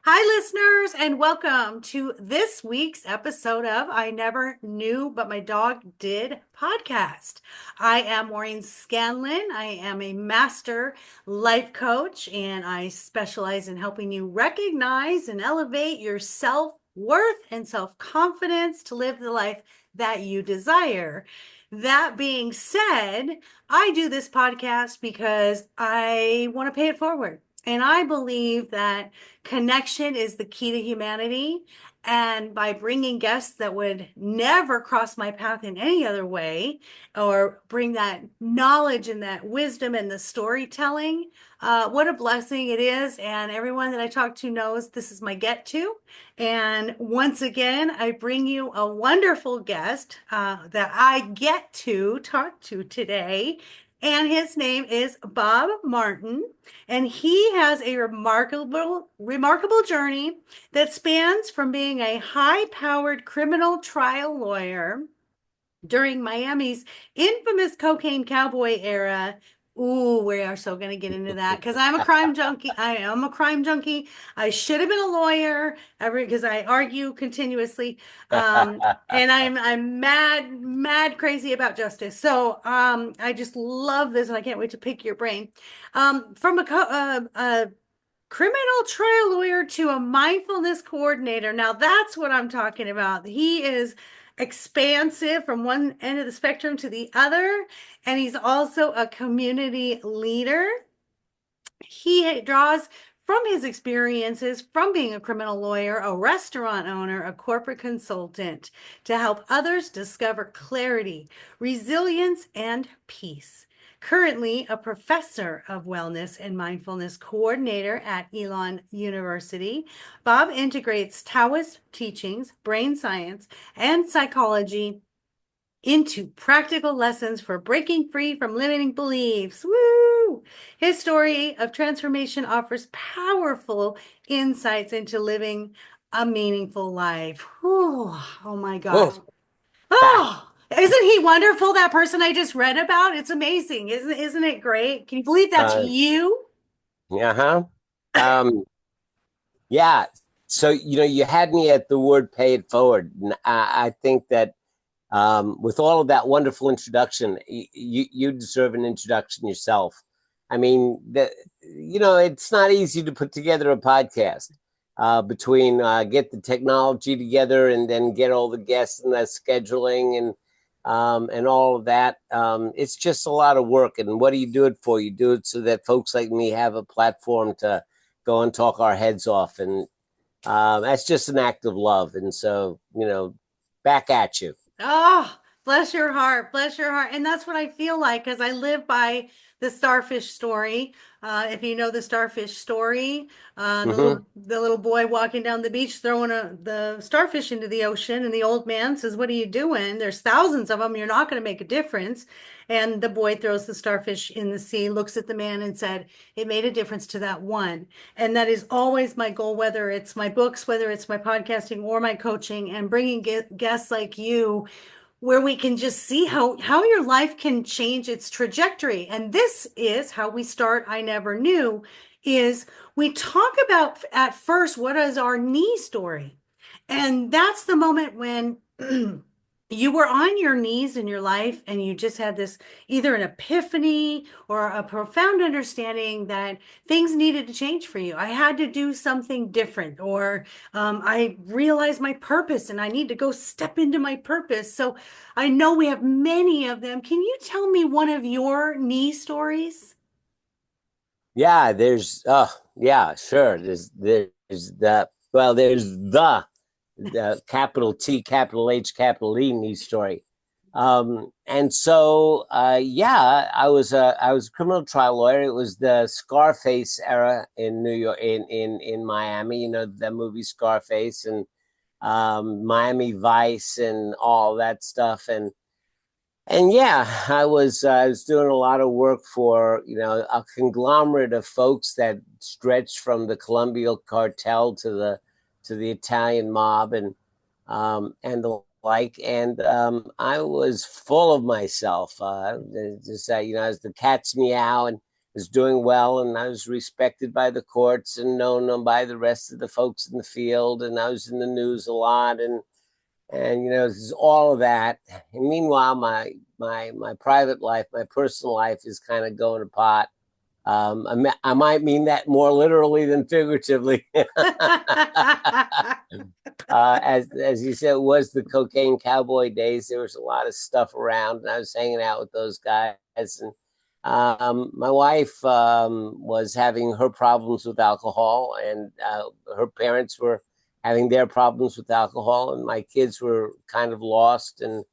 Hi, listeners, and welcome to this week's episode of I Never Knew But My Dog Did podcast. I am Maureen Scanlon. I am a master life coach, and I specialize in helping you recognize and elevate your self worth and self confidence to live the life that you desire. That being said, I do this podcast because I want to pay it forward. And I believe that connection is the key to humanity. And by bringing guests that would never cross my path in any other way, or bring that knowledge and that wisdom and the storytelling, what a blessing it is. And everyone that I talk to knows this is my get to. And once again, I bring you a wonderful guest that I get to talk to today. And his name is Bob Martin. And he has a remarkable journey that spans from being a high-powered criminal trial lawyer during Miami's infamous cocaine cowboy era. Ooh, we are so going to get into that because I'm a crime junkie. I am a crime junkie. I should have been a lawyer because I argue continuously. And I'm mad crazy about justice. So I just love this and I can't wait to pick your brain. From a criminal trial lawyer to a mindfulness coordinator. Now that's what I'm talking about. He is expansive from one end of the spectrum to the other, and he's also a community leader. He draws from his experiences from being a criminal lawyer, a restaurant owner, a corporate consultant to help others discover clarity, resilience, and peace. Currently a professor of wellness and mindfulness coordinator at Elon University, Bob integrates Taoist teachings, brain science, and psychology into practical lessons for breaking free from limiting beliefs. Woo! His story of transformation offers powerful insights into living a meaningful life. Whew. Oh my gosh. Oh, Oh, isn't he wonderful? That person I just read about? It's amazing. Isn't it great? Can you believe that's uh, you? yeah. Um, yeah. So, you had me at the word pay it forward. And I think that with all of that wonderful introduction, you deserve an introduction yourself. I mean, it's not easy to put together a podcast between get the technology together and then get all the guests and the scheduling and all of that. It's just a lot of work. And what do you do it for? You do it so that folks like me have a platform to go and talk our heads off. And that's just an act of love. And so, back at you. Oh, bless your heart. Bless your heart. And that's what I feel like because I live by the starfish story. If you know the starfish story, Hmm. the little boy walking down the beach throwing the starfish into the ocean, and the old man says, "What are you doing? There's thousands of them. You're not going to make a difference." And the boy throws the starfish in the sea, looks at the man, and said, "It made a difference to that one." And that is always my goal, whether it's my books, whether it's my podcasting or my coaching, and bringing guests like you where we can just see how your life can change its trajectory. And this is how we start I Never Knew is we talk about at first what is our knee story. And that's the moment when you were on your knees in your life and you just had this either an epiphany or a profound understanding that things needed to change for you. I had to do something different, or I realized my purpose and I need to go step into my purpose. So I know we have many of them. Can you tell me one of your knee stories? Yeah, yeah, sure. There's the capital T, capital H, capital E knee story. And so yeah, I was a criminal trial lawyer. It was the Scarface era in New York, in Miami. You know that movie Scarface and Miami Vice and all that stuff. And yeah, I was doing a lot of work for a conglomerate of folks that stretched from the Colombian cartel to the Italian mob and the like. And I was full of myself. Just as the cat's meow, and was doing well, and I was respected by the courts and known by the rest of the folks in the field, and I was in the news a lot, and it's all of that. And meanwhile, my private life, my personal life is kind of going to pot. I might mean that more literally than figuratively. As you said, it was the cocaine cowboy days. There was a lot of stuff around, and I was hanging out with those guys. And my wife was having her problems with alcohol, and her parents were having their problems with alcohol, and my kids were kind of lost, and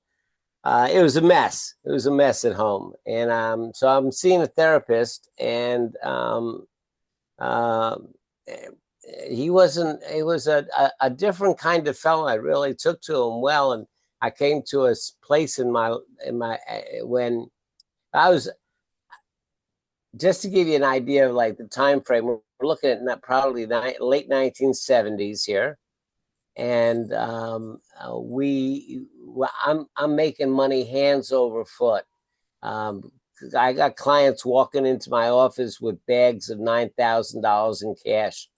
it was a mess. It was a mess at home, and so I'm seeing a therapist, and uh, he wasn't. He was a different kind of fellow. I really took to him well, and I came to a place in my when I was, just to give you an idea of like the time frame. We're looking at probably late 1970s here, and I'm making money hands over foot. Um, I got clients walking into my office with bags of $9,000 in cash.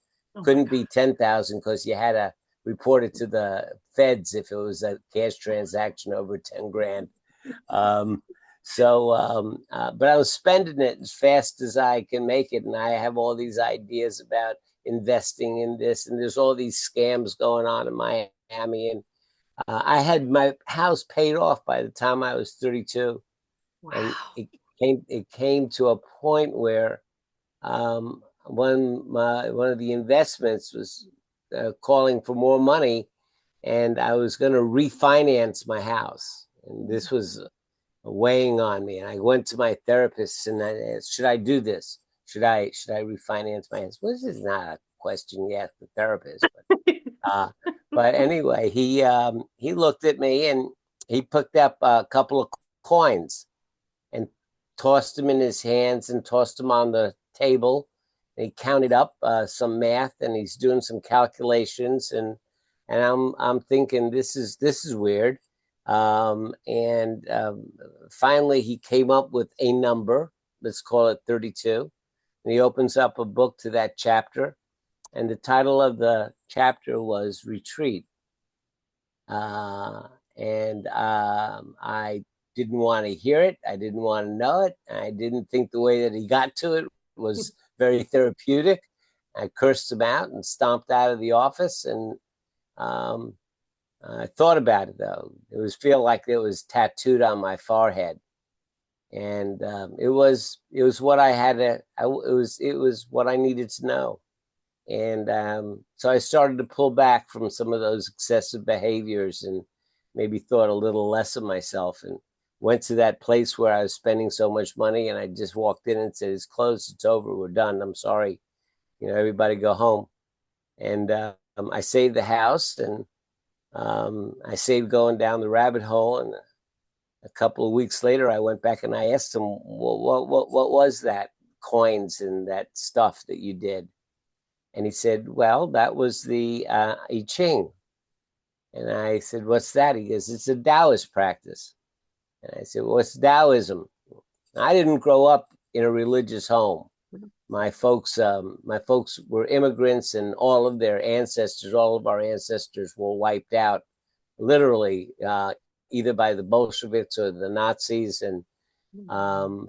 Couldn't be 10,000 because you had to report it to the feds if it was a cash transaction over 10 grand. But I was spending it as fast as I can make it, and I have all these ideas about investing in this, and there's all these scams going on in Miami, and I had my house paid off by the time I was 32. Wow. And it came to a point where one of the investments was calling for more money, and I was going to refinance my house, and this was weighing on me. And I went to my therapist and I asked, should I do this? Should I refinance my house? Well, this is not a question you ask the therapist, but anyway, he looked at me and he picked up a couple of coins and tossed them in his hands and tossed them on the table. And he counted up some math, and he's doing some calculations, and I'm thinking this is weird. Finally, he came up with a number. Let's call it 32. And he opens up a book to that chapter, and the title of the chapter was Retreat. I didn't want to hear it. I didn't want to know it. I didn't think the way that he got to it was very therapeutic. I cursed him out and stomped out of the office. And I thought about it, though. It was feel like it was tattooed on my forehead, and it was what I had to. It was what I needed to know. And so I started to pull back from some of those excessive behaviors, and maybe thought a little less of myself, and went to that place where I was spending so much money, and I just walked in and said, it's closed, it's over, we're done, I'm sorry, everybody go home. And I saved the house, and I saved going down the rabbit hole. And a couple of weeks later, I went back and I asked him, what was that coins and that stuff that you did? And he said, well, that was the I Ching. And I said, what's that? He goes, it's a Taoist practice. And I said, well, what's Taoism? I didn't grow up in a religious home. My folks were immigrants, and all of our ancestors were wiped out, literally, either by the Bolsheviks or the Nazis. And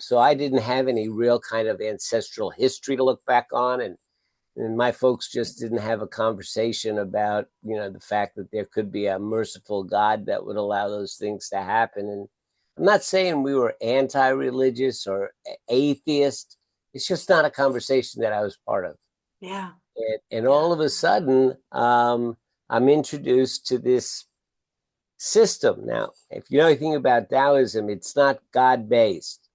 so I didn't have any real kind of ancestral history to look back on. And my folks just didn't have a conversation about, the fact that there could be a merciful God that would allow those things to happen. And I'm not saying we were anti-religious or atheist. It's just not a conversation that I was part of. Yeah. And all of a sudden, I'm introduced to this system. Now, if you know anything about Taoism, it's not God-based.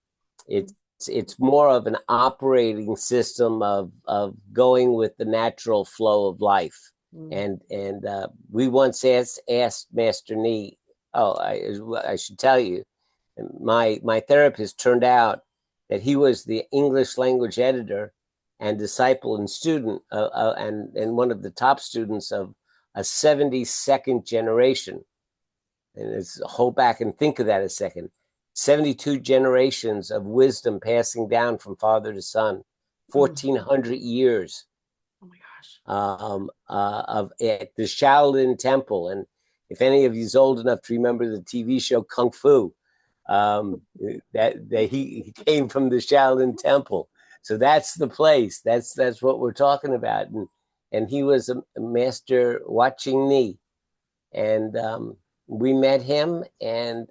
It's more of an operating system of going with the natural flow of life. And we once asked Master Nee, I should tell you, my therapist turned out that he was the English language editor and disciple and student and one of the top students of a 72nd generation. And let's hold back and think of that a second. 72 generations of wisdom passing down from father to son, Mm. 1,400 years Oh my gosh. of at the Shaolin Temple. And if any of you's old enough to remember the TV show Kung Fu, that he came from the Shaolin Temple. So that's the place. That's what we're talking about. And he was a master watching me, and we met him. And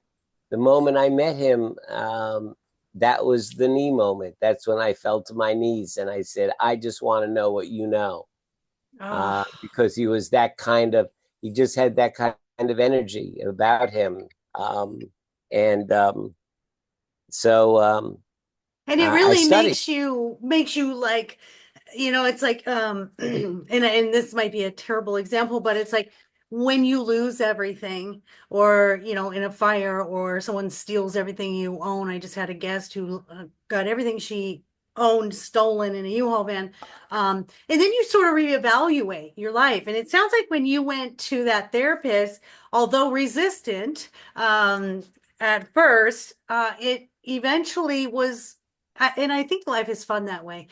the moment I met him, that was the knee moment. That's when I fell to my knees and I said, I just want to know what you know, Oh. because he was that kind of, he just had that kind of energy about him. Um, and so And it I really studied. makes you like, it's like and this might be a terrible example, but it's like when you lose everything, or in a fire, or someone steals everything you own. I just had a guest who got everything she owned stolen in a U-Haul van. And then you sort of reevaluate your life. And it sounds like when you went to that therapist, although resistant, at first, it eventually was, and I think life is fun that way.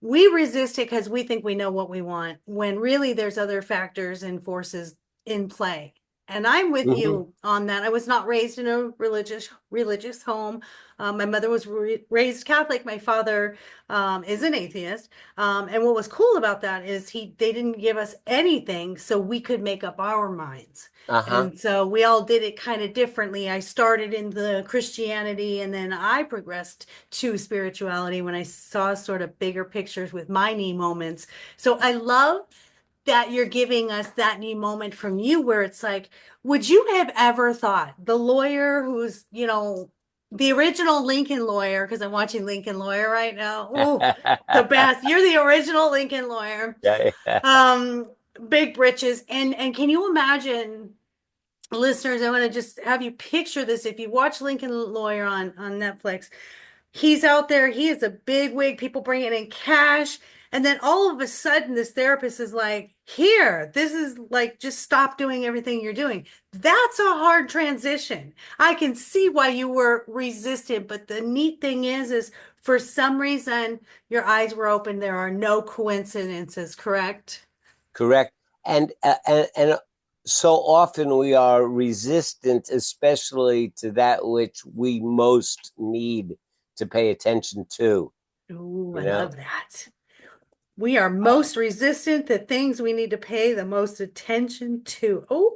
We resist it because we think we know what we want, when really there's other factors and forces in play. And I'm with Mm-hmm. you on that. I was not raised in a religious home. My mother was raised Catholic. My father is an atheist. And what was cool about that is they didn't give us anything so we could make up our minds. Uh-huh. And so we all did it kind of differently. I started in the Christianity, and then I progressed to spirituality when I saw sort of bigger pictures with my knee moments. So I love that you're giving us that knee moment from you, where it's like, would you have ever thought the lawyer who's, the original Lincoln lawyer, because I'm watching Lincoln Lawyer right now. Oh, the best. You're the original Lincoln lawyer. Yeah, yeah. Um, Big britches. And can you imagine, listeners, I want to just have you picture this. If you watch Lincoln Lawyer on Netflix, he's out there, he is a big wig, people bringing in cash, and then all of a sudden this therapist is like, here, this is like, just stop doing everything you're doing. That's a hard transition. I can see why you were resistant, but the neat thing is for some reason your eyes were open. There are no coincidences, correct? Correct. And so often we are resistant, especially to that which we most need to pay attention to, Ooh, you I know. love that. We are Uh, most resistant to things we need to pay the most attention to. Oh,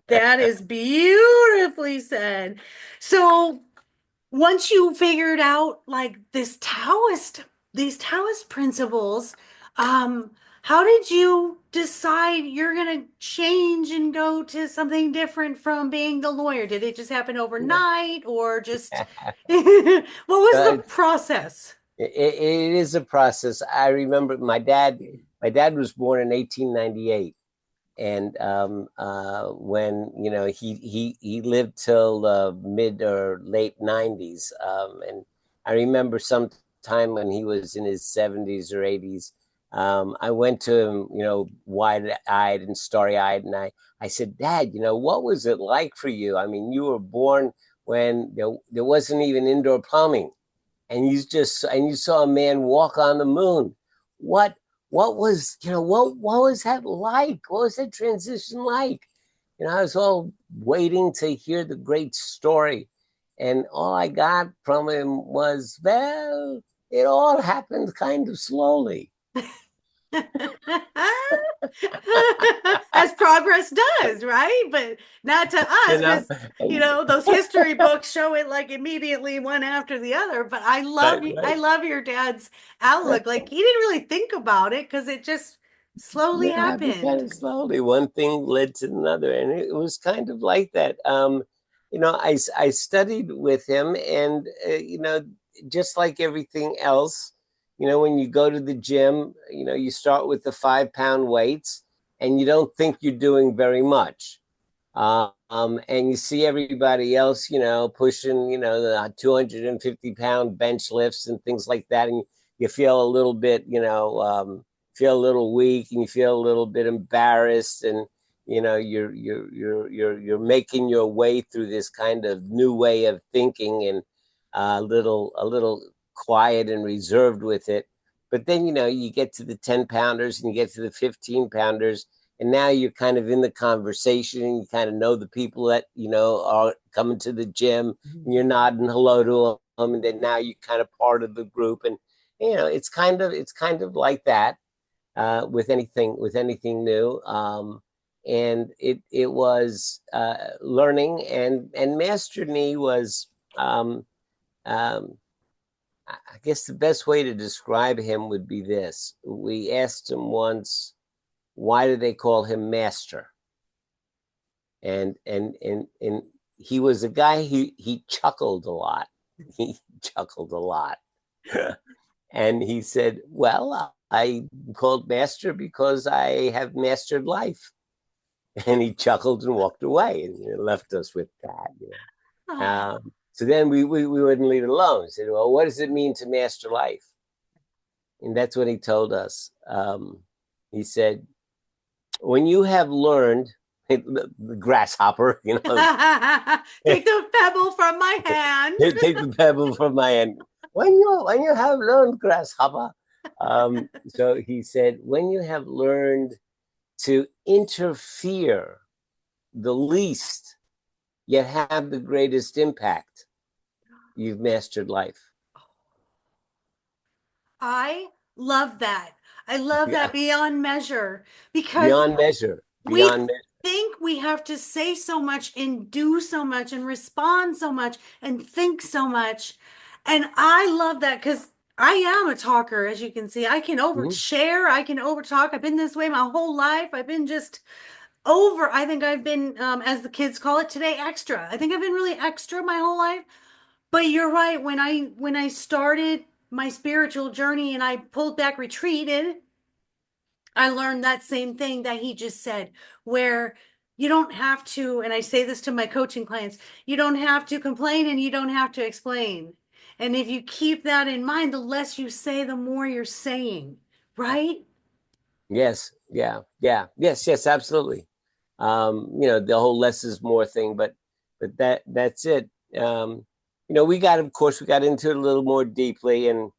that is beautifully said. So once you figured out like these Taoist principles, um, how did you decide you're gonna change and go to something different from being the lawyer? Did it just happen overnight, or just what was the it's process? it is a process. I remember my dad. My dad was born in 1898, and when he lived till the mid or late 90s, and I remember some time when he was in his 70s or 80s. I went to him, wide-eyed and starry-eyed, and I said, Dad, what was it like for you? I mean, you were born when there wasn't even indoor plumbing, and you saw a man walk on the moon. What what was that like? What was that transition like? I was all waiting to hear the great story, and all I got from him was, well, it all happened kind of slowly. As progress does, right? But not to you us, know because and, those history books show it like immediately one after the other. But right, I right. love your dad's outlook. Like, he didn't really think about it because it just slowly It happened kind happened. of slowly. One thing led to another, and it was kind of like that. I studied with him, and just like everything else, when you go to the gym, you start with the 5 pound weights, and you don't think you're doing very much. And you see everybody else, pushing, the 250 pound bench lifts and things like that, and you feel a little bit, feel a little weak, and you feel a little bit embarrassed, and you're making your way through this kind of new way of thinking, and a little quiet and reserved with it. But then you get to the 10 pounders and you get to the 15 pounders, and now you're kind of in the conversation, and you kind of know the people that are coming to the gym, and you're nodding hello to them, and then now you're kind of part of the group, and it's kind of like that, with anything new. And it was learning, and Master Knee was, um, I guess the best way to describe him would be this. We asked him once, why do they call him Master? And he was a guy, he chuckled a lot. He chuckled a lot. And he said, well, I called Master because I have mastered life. And he chuckled and walked away and left us with that. Oh. So then we wouldn't leave it alone. He said, well, what does it mean to master life? And that's what he told us. He said, when you have learned, the grasshopper, Take the pebble from my hand. take the pebble from my hand. When you have learned, grasshopper. So he said, when you have learned to interfere the least, yet have the greatest impact, you've mastered life. I love that. I love Yeah. that beyond measure, because Beyond measure. we Beyond measure. think we have to say so much and do so much and respond so much and think so much. And I love that because I am a talker, as you can see. I can Mhm. overshare, I can overtalk. I've been this way my whole life. I've been just I think I've been, as the kids call it today, extra. I think I've been really extra my whole life. But you're right. When I started my spiritual journey and I pulled back, retreated, I learned that same thing that he just said, where you don't have to, and I say this to my coaching clients, you don't have to complain and you don't have to explain. And if you keep that in mind, the less you say, the more you're saying, right? Yes. Yeah. Yeah. Yes. Yes. Absolutely. The whole less is more thing, but that's it. Of course, we got into it a little more deeply, and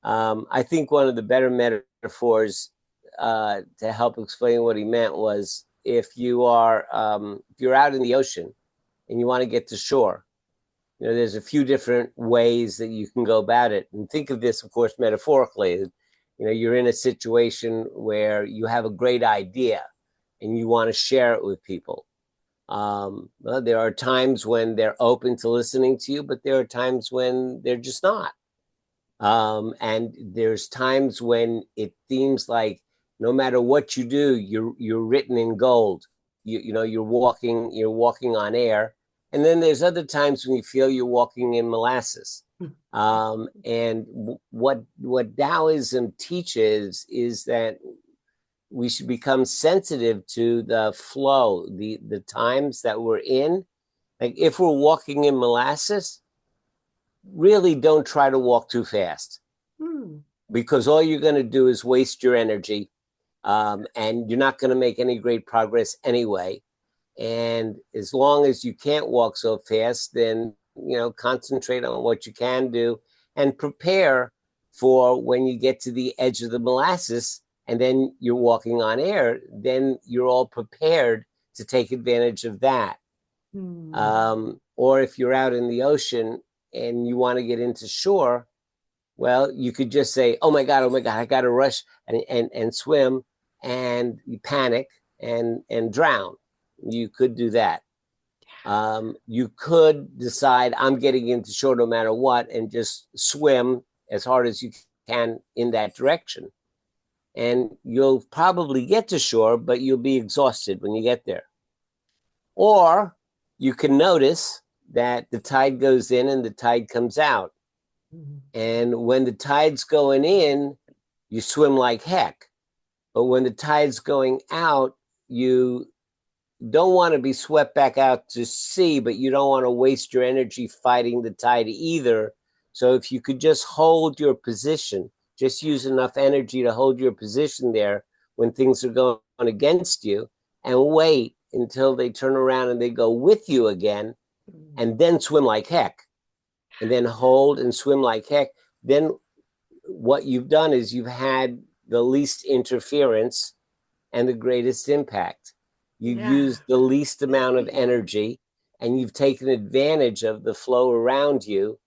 I think one of the better metaphors to help explain what he meant was, if you're out in the ocean and you want to get to shore, there's a few different ways that you can go about it. And think of this, of course, metaphorically. You're in a situation where you have a great idea and you want to share it with people. Well, there are times when they're open to listening to you, but there are times when they're just not. And there's times when it seems like no matter what you do, you're written in gold. You're walking on air. And then there's other times when you feel you're walking in molasses. And what Taoism teaches is that we should become sensitive to the flow, the times that we're in. Like if we're walking in molasses, really don't try to walk too fast, Hmm. because all you're going to do is waste your energy, and you're not going to make any great progress anyway. And as long as you can't walk so fast, then concentrate on what you can do and prepare for when you get to the edge of the molasses and then you're walking on air, then you're all prepared to take advantage of that. Hmm. Or if you're out in the ocean and you want to get into shore, well, you could just say, oh my God, I got to rush and swim, and you panic and drown. You could do that. You could decide, I'm getting into shore no matter what, and just swim as hard as you can in that direction. And you'll probably get to shore, but you'll be exhausted when you get there. Or you can notice that the tide goes in and the tide comes out. And when the tide's going in, you swim like heck. But when the tide's going out, you don't want to be swept back out to sea, but you don't want to waste your energy fighting the tide either. So if you could just hold your position, just use enough energy to hold your position there when things are going against you, and wait until they turn around and they go with you again, and then swim like heck, and then hold and swim like heck. Then what you've done is you've had the least interference and the greatest impact. You've Yeah. used the least amount of energy, and you've taken advantage of the flow around you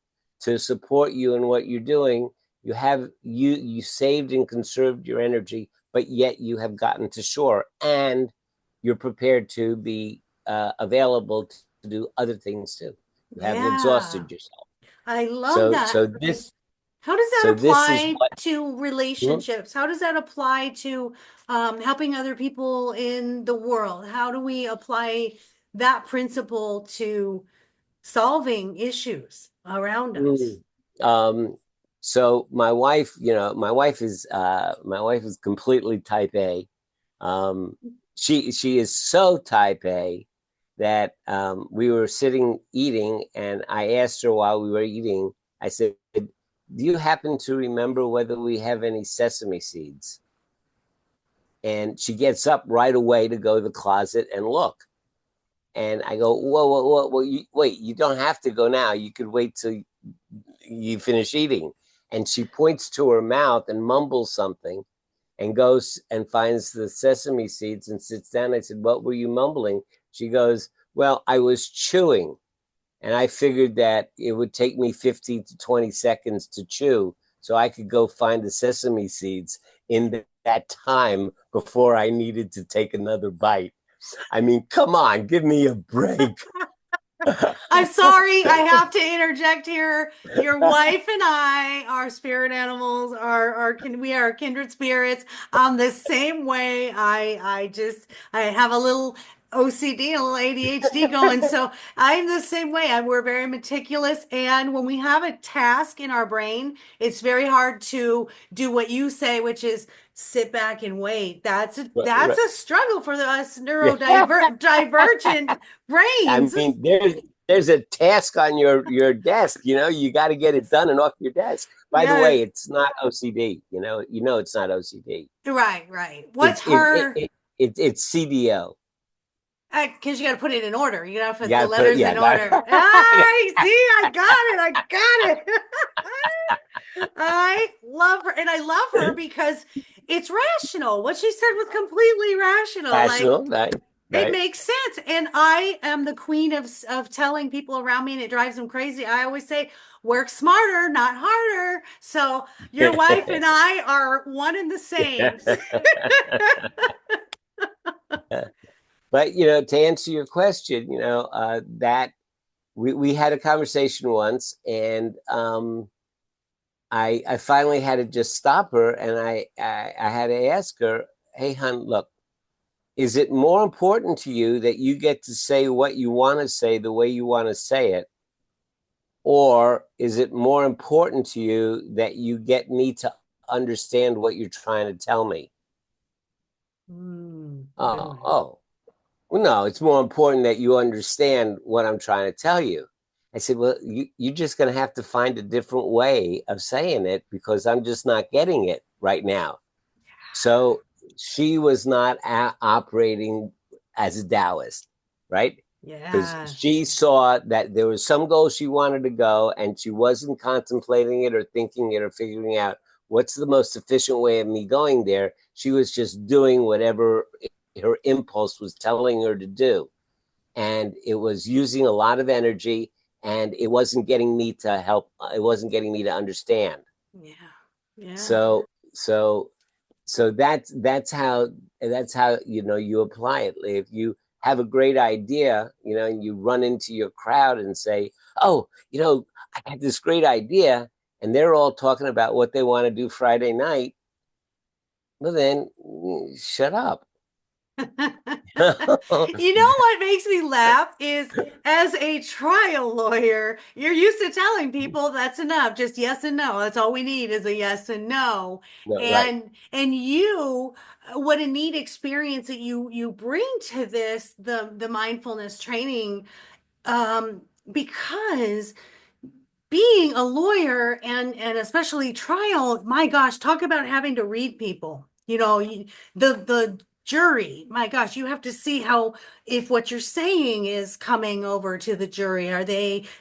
to support you in what you're doing. You saved and conserved your energy, but yet you have gotten to shore, and you're prepared to be available to do other things too. You haven't Yeah. exhausted yourself. I love So that. so this How does that so this is apply what. to Hmm? relationships? How does that apply to helping other people in the world? How do we apply that principle to solving issues around us? Mm. Um, so my wife is completely type A. Um, she is so type A that we were sitting eating, and I asked her while we were eating. I said, "Do you happen to remember whether we have any sesame seeds?" And she gets up right away to go to the closet and look. And I go, "Whoa, whoa, whoa, whoa! Wait, you don't have to go now. You could wait till you finish eating." And she points to her mouth and mumbles something and goes and finds the sesame seeds and sits down. I said, "What were you mumbling?" She goes, "Well, I was chewing, and I figured that it would take me 15 to 20 seconds to chew, so I could go find the sesame seeds in that time before I needed to take another bite." I mean, come on, give me a break. I'm sorry, I have to interject here. Your wife and I are spirit animals, we are kindred spirits. I'm the same way. I have a little OCD, a little ADHD going. So I'm the same way. We're very meticulous. And when we have a task in our brain, it's very hard to do what you say, which is sit back and wait. That's a struggle for us Yeah. neurodivergent I brains. mean, there's a task on your desk. You got to get it done and off your desk. By the Yes. way, it's not OCD. It's not OCD. Right, right. What's It's it, it, her? it, it it's CDO. Because you got to put it in order. You got to You put the got to put it. letters Yeah, in order. I see. I got it. I got it. I love her, and I love her because it's rational. What she said was completely rational. Like rational, right? it Right. makes sense. And I am the queen of telling people around me, and it drives them crazy. I always say, work smarter, not harder. So your wife and I are one and the same. But to answer your question, that we had a conversation once, and I finally had to just stop her, and I had to ask her, "Hey, hon, look, is it more important to you that you get to say what you want to say the way you want to say it, or is it more important to you that you get me to understand what you're trying to tell me?" Good Oh, one. oh, well, no, it's more important that you understand what I'm trying to tell you. I said, "Well, you're just going to have to find a different way of saying it because I'm just not getting it right now." So she was not operating as a Taoist, right? Because Yeah. she saw that there was some goal she wanted to go, and she wasn't contemplating it or thinking it or figuring out what's the most efficient way of me going there. She was just doing whatever her impulse was telling her to do. And it was using a lot of energy, and it wasn't getting me to help. It wasn't getting me to understand. Yeah. Yeah. So, so so that's how you apply it. If you have a great idea, and you run into your crowd and say, "Oh, I had this great idea," and they're all talking about what they want to do Friday night, well then, shut up. You know what makes me laugh is as a trial lawyer, you're used to telling people that's enough, just yes and no. That's all we need is a yes and no. No, right. And you, what a neat experience that you bring to this, the mindfulness training, um, because being a lawyer and especially trial, my gosh, talk about having to read people. The jury. My gosh, you have to see how, if what you're saying is coming over to the jury,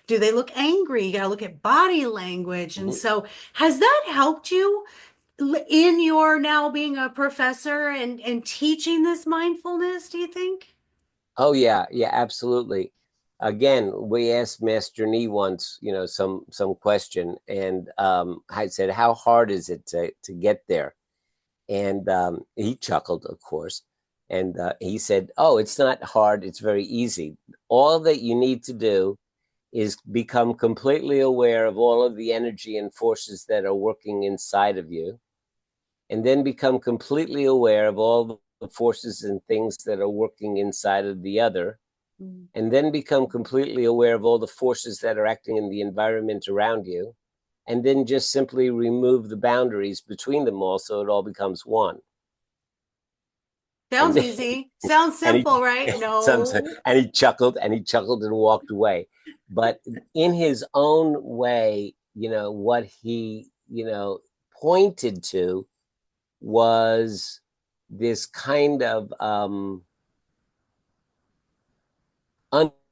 do they look angry? You got to look at body language. And Mhm. so, has that helped you in your now being a professor and teaching this mindfulness, do you think? Oh yeah, yeah, absolutely. Again, we asked Master Nee once, some question, and I said, "How hard is it to get there?" And he chuckled, of course, and he said, "Oh, it's not hard. It's very easy. All that you need to do is become completely aware of all of the energy and forces that are working inside of you, and then become completely aware of all the forces and things that are working inside of the other, Mm. and then become completely aware of all the forces that are acting in the environment around you, and then just simply remove the boundaries between them all so it all becomes one." Sounds And easy. Sounds and simple, right? No. he chuckled and walked away. But in his own way, what he pointed to was this kind of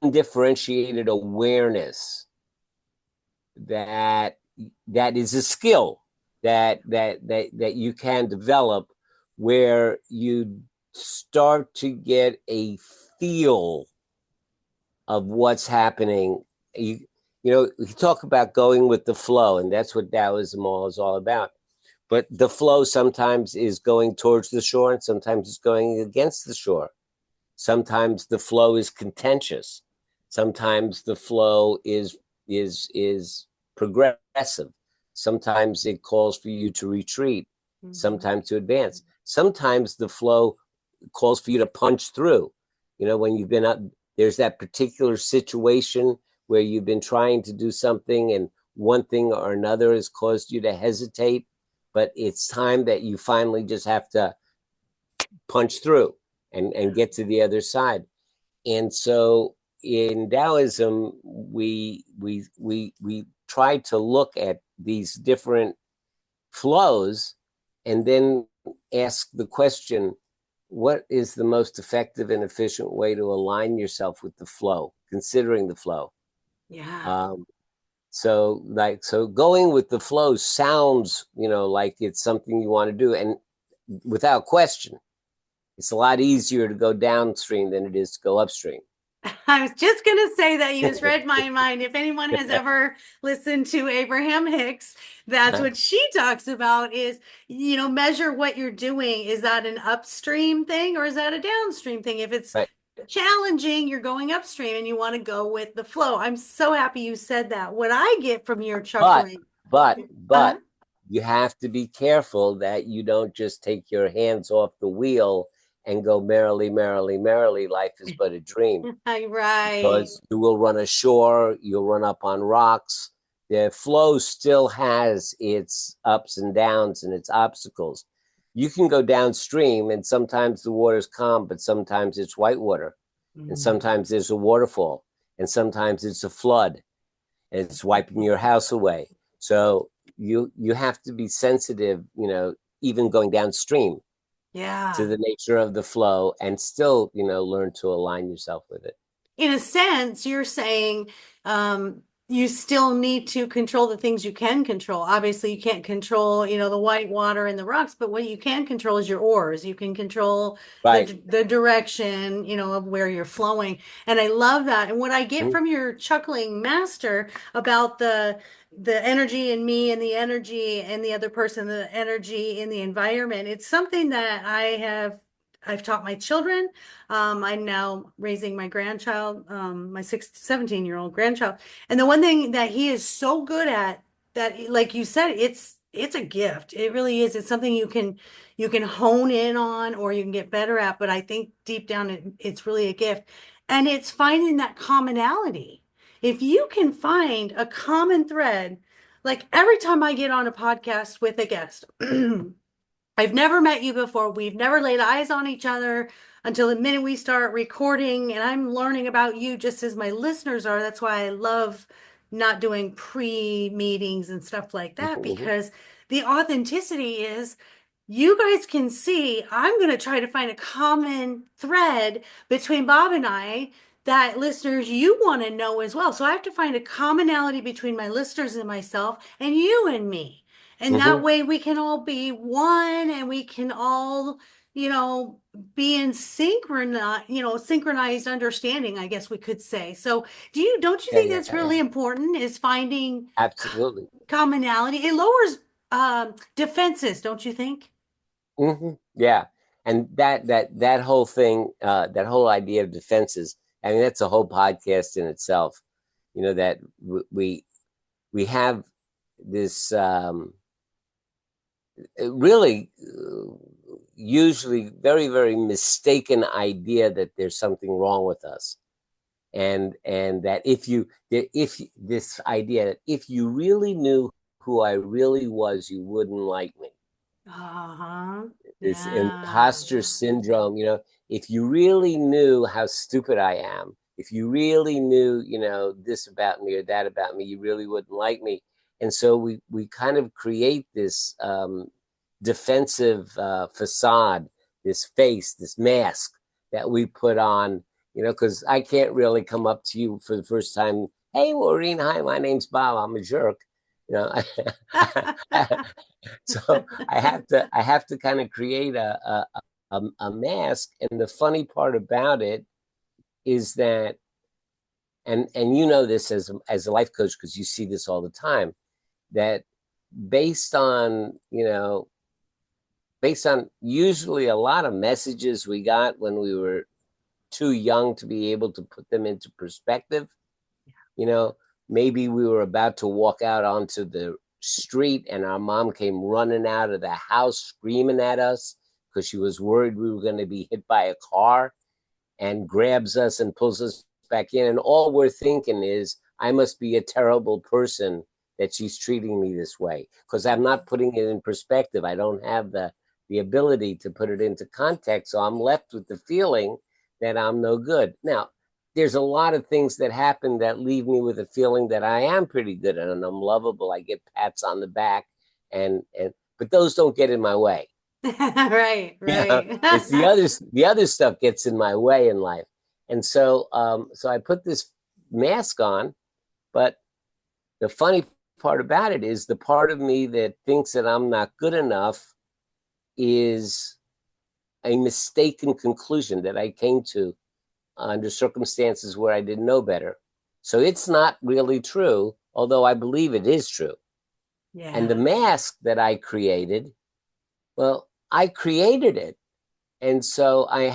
undifferentiated awareness that that is a skill that you can develop, where you start to get a feel of what's happening. You talk about going with the flow, and that's what Taoism all is all about. But the flow sometimes is going towards the shore, and sometimes it's going against the shore. Sometimes the flow is contentious. Sometimes the flow is progressive. Sometimes it calls for you to retreat. Mhm. Sometimes to advance. Sometimes the flow calls for you to punch through. When you've been up, there's that particular situation where you've been trying to do something, and one thing or another has caused you to hesitate, but it's time that you finally just have to punch through and get to the other side. And so in Taoism, we try to look at these different flows and then ask the question, what is the most effective and efficient way to align yourself with the flow, considering the flow? Yeah. Um, so going with the flow sounds, like it's something you want to do, and without question, it's a lot easier to go downstream than it is to go upstream. I was just going to say that you just read my mind. If anyone has ever listened to Abraham Hicks, that's what she talks about is, measure what you're doing. Is that an upstream thing or is that a downstream thing? If it's Right. challenging, you're going upstream and you want to go with the flow. I'm so happy you said that. What I get from your But chuckling, but uh-huh. but you have to be careful that you don't just take your hands off the wheel and go merrily, merrily, merrily. Life is but a dream, Right. because you will run ashore, you'll run up on rocks. The flow still has its ups and downs and its obstacles. You can go downstream, and sometimes the water's calm, but sometimes it's white water, and Mm. sometimes there's a waterfall, and sometimes it's a flood, and it's wiping your house away. So you have to be sensitive, even going downstream, to Yeah. the nature of the flow, and still, learn to align yourself with it. In a sense, you're saying you still need to control the things you can control. Obviously, you can't control, the white water and the rocks, but what you can control is your oars. You can control Right. the direction, of where you're flowing. And I love that. And what I get Mhm. from your chuckling master about the energy in me and the energy in the other person, the energy in the environment, it's something that I've taught my children. I'm now raising my grandchild, my 17-year-old grandchild. And the one thing that he is so good at that, like you said, it's a gift. It really is. It's something you can hone in on or you can get better at. But I think deep down it's really a gift. And it's finding that commonality. If you can find a common thread, like every time I get on a podcast with a guest, I've never met you before. We've never laid eyes on each other until the minute we start recording, and I'm learning about you just as my listeners are. That's why I love not doing pre-meetings and stuff like that Mhm. because the authenticity is you guys can see I'm going to try to find a common thread between Bob and I that listeners you want to know as well. So I have to find a commonality between my listeners and myself and you and me. And that Hmm. way we can all be one and we can all, you know, be in synchronized understanding, I guess we could say. So don't you Yeah, think yeah, that's yeah. really important is finding Absolutely. commonality? It lowers defenses, don't you think? Yeah. And that whole thing, that whole idea of defenses, I mean, that's a whole podcast in itself. You know, that we have this really usually very, very mistaken idea that there's something wrong with us. And that if this idea that if you really knew who I really was, you wouldn't like me. Uh-huh. This Yeah. imposter syndrome, if you really knew how stupid I am, if you really knew, this about me or that about me, you really wouldn't like me. And so we kind of create this defensive facade, this face, this mask that we put on, because I can't really come up to you for the first time. Hey, Maureen, hi, my name's Bob. I'm a jerk. You know, so I have to kind of create a mask. And the funny part about it is that, and this as a life coach because you see this all the time, that based on based on usually a lot of messages we got when we were too young to be able to put them into perspective. You know, maybe we were about to walk out onto the street and our mom came running out of the house screaming at us because she was worried we were going to be hit by a car, and grabs us and pulls us back in. And all we're thinking is, I must be a terrible person that she's treating me this way because I'm not putting it in perspective. I don't have the ability to put it into context. So I'm left with the feeling that I'm no good. Now, there's a lot of things that happen that leave me with a feeling that I am pretty good and I'm lovable. I get pats on the back and but those don't get in my way. Right, Yeah, right. it's the other stuff gets in my way in life. And so I put this mask on, but the funny part about it is the part of me that thinks that I'm not good enough is a mistaken conclusion that I came to under circumstances where I didn't know better. So it's not really true, although I believe it is true. And the Yeah. mask that I created, well, I created it. And so I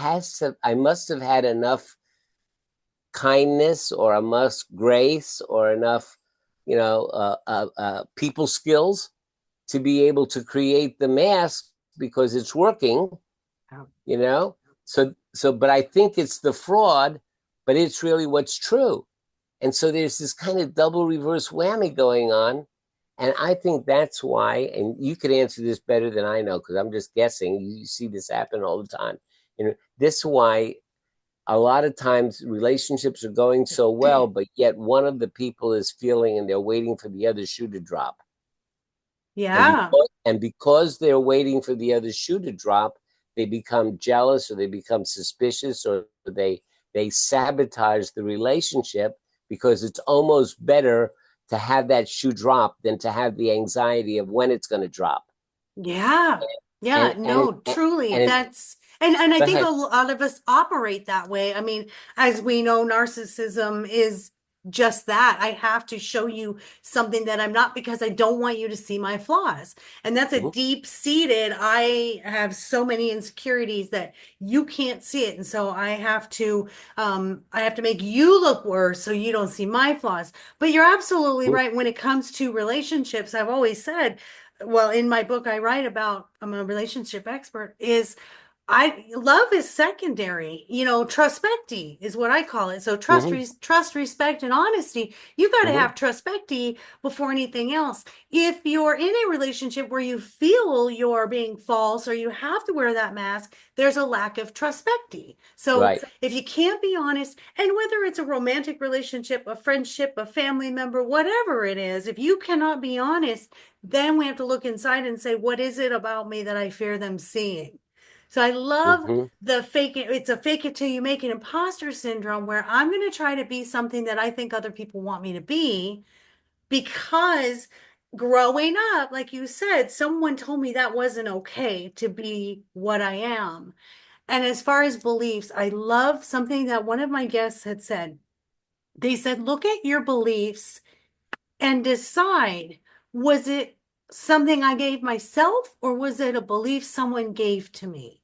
must have had enough kindness or enough grace or enough, people skills to be able to create the mask because it's working, Oh, you know. But I think it's the fraud, but it's really what's true. And so there's this kind of double reverse whammy going on. And I think that's why, and you could answer this better than I know because I'm just guessing. You see this happen all the time. This is why a lot of times relationships are going so well, but yet one of the people is feeling and they're waiting for the other shoe to drop. And yeah. because they're waiting for the other shoe to drop, they become jealous or they become suspicious or they sabotage the relationship because it's almost better to have that shoe drop than to have the anxiety of when it's going to drop. Yeah. Yeah, And and no, truly. and it, And I go think a ahead. lot of us operate that way. I mean, as we know, narcissism is just that. I have to show you something that I'm not because I don't want you to see my flaws. And that's a Mhm. deep seated, I have so many insecurities that you can't see it. And so I have to make you look worse so you don't see my flaws. But you're absolutely right. When it comes to relationships, I've always said, well, in my book, I write about, I'm a relationship expert, is love is secondary. Truspecti is what I call it. So Hmm. trust, respect, and honesty. You got to Hmm. have truspecti before anything else. If you're in a relationship where you feel you're being false or you have to wear that mask, there's a lack of truspecti. So Right. if you can't be honest, and whether it's a romantic relationship, a friendship, a family member, whatever it is, if you cannot be honest, then we have to look inside and say, what is it about me that I fear them seeing? So I love Hmm. the it's a fake it till you make it imposter syndrome where I'm going to try to be something that I think other people want me to be because growing up, like you said, someone told me that wasn't okay to be what I am. And as far as beliefs, I love something that one of my guests had said. They said, look at your beliefs and decide, was it something I gave myself or was it a belief someone gave to me?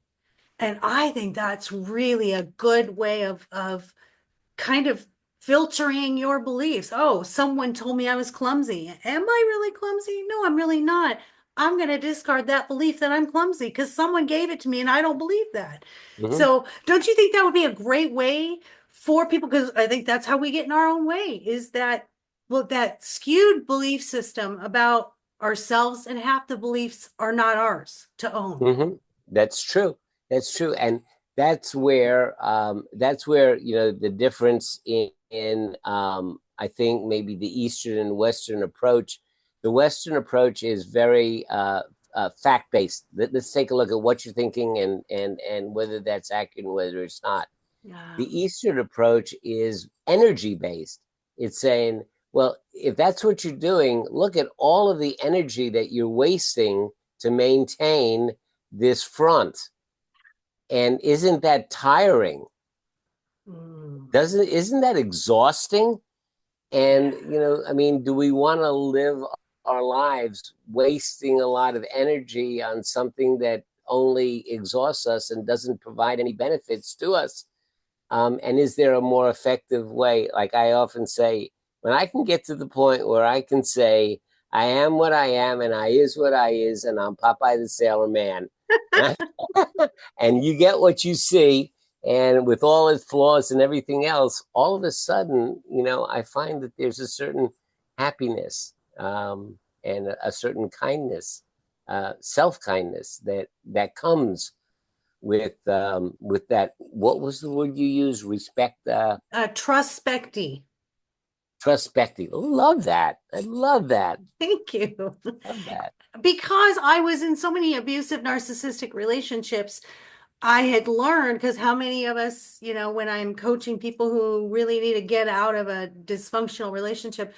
And I think that's really a good way of kind of filtering your beliefs. Oh, someone told me I was clumsy. Am I really clumsy? No, I'm really not. I'm going to discard that belief that I'm clumsy because someone gave it to me and I don't believe that. Hmm. So, don't you think that would be a great way for people? Because I think that's how we get in our own way is that, well, that skewed belief system about ourselves, and half the beliefs are not ours to own. Hmm. That's true. That's true, and that's where the difference in I think maybe the Eastern and Western approach. The Western approach is very fact based. Let's take a look at what you're thinking and whether that's accurate and whether it's not. Yeah. The Eastern approach is energy based. It's saying, well, if that's what you're doing, look at all of the energy that you're wasting to maintain this front. And isn't that tiring? Mm. Isn't that exhausting? Yeah. And, I mean, do we want to live our lives wasting a lot of energy on something that only exhausts us and doesn't provide any benefits to us? And is there a more effective way? Like I often say, when I can get to the point where I can say, I am what I am and I is what I is, and I'm Popeye the Sailor Man. And you get what you see, and with all its flaws and everything else, all of a sudden, I find that there's a certain happiness and a certain kindness, self kindness that comes with that. What was the word you used? Respect, Truspecti. prospective. Oh, love that. I love that. Thank you. Love that. Because I was in so many abusive narcissistic relationships, I had learned because how many of us, when I'm coaching people who really need to get out of a dysfunctional relationship,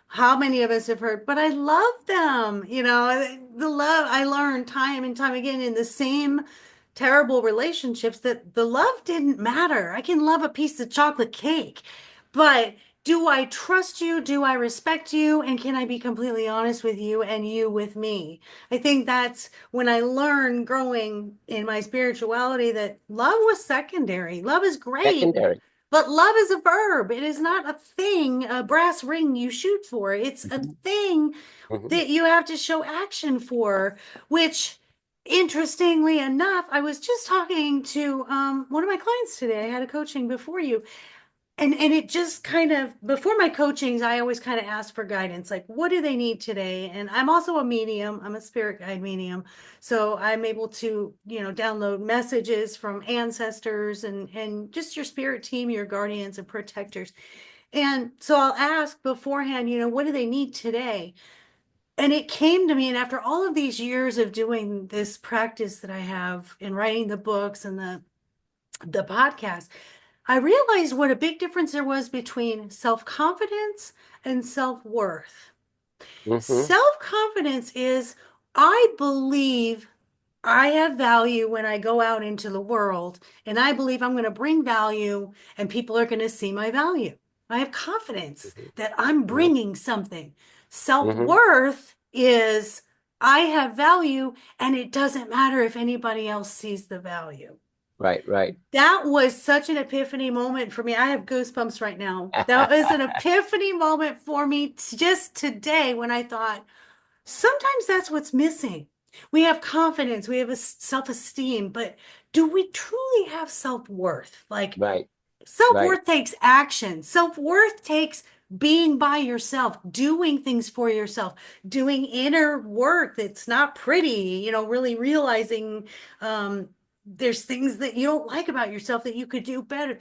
how many of us have heard, but I love them, the love I learned time and time again in the same terrible relationships that the love didn't matter. I can love a piece of chocolate cake, but do I trust you? Do I respect you? And can I be completely honest with you and you with me? I think that's when I learned growing in my spirituality that love was secondary. Love is great, Secondary. but love is a verb. It is not a thing, a brass ring you shoot for. It's a Mhm. thing Mhm. that you have to show action for, which interestingly enough, I was just talking to one of my clients today. I had a coaching before you, and it just kind of before my coachings, I always kind of ask for guidance, like what do they need today? And I'm also a medium. I'm a spirit guide medium, so I'm able to download messages from ancestors and just your spirit team, your guardians and protectors. And so I'll ask beforehand, what do they need today? And it came to me, and after all of these years of doing this practice that I have in writing the books and the podcast, I realized what a big difference there was between self-confidence and self-worth. Mhm. Self-confidence is I believe I have value when I go out into the world, and I believe I'm going to bring value and people are going to see my value. I have confidence Mhm. that I'm Mhm. bringing something. Mhm. Self-worth is I have value and it doesn't matter if anybody else sees the value. Right, right. That was such an epiphany moment for me. I have goosebumps right now. That was an epiphany moment for me just today when I thought, sometimes that's what's missing. We have confidence, we have a self-esteem, but do we truly have self-worth? Like, Right. Right. self-worth takes action. Self-worth takes being by yourself, doing things for yourself, doing inner work that's not pretty, really realizing there's things that you don't like about yourself that you could do better.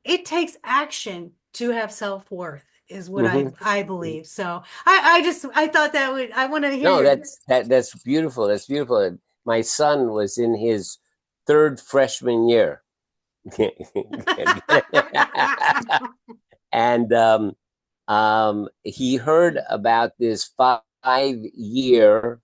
It takes action to have self-worth, is what I Hmm. I believe. So I thought I wanted to hear No, your that's beautiful. That's beautiful. My son was in his third freshman year. And he heard about this 5 year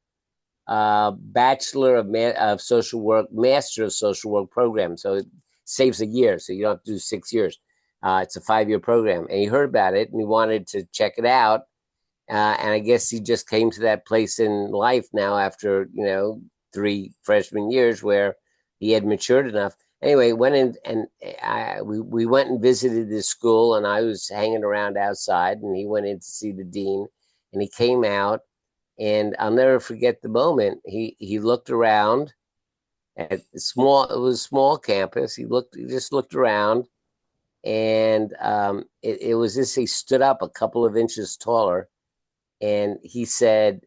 Bachelor of Social Work, Master of Social Work program. So it saves a year, so you don't have to do 6 years. It's a 5 year program, and he heard about it and he wanted to check it out. And I guess he just came to that place in life now after, 3 freshman years where he had matured enough. Anyway, went in and we went and visited this school, and I was hanging around outside, and he went in to see the dean, and he came out, and I'll never forget the moment. He looked around at it was a small campus. He just looked around, and it was this. He stood up a couple of inches taller, and he said,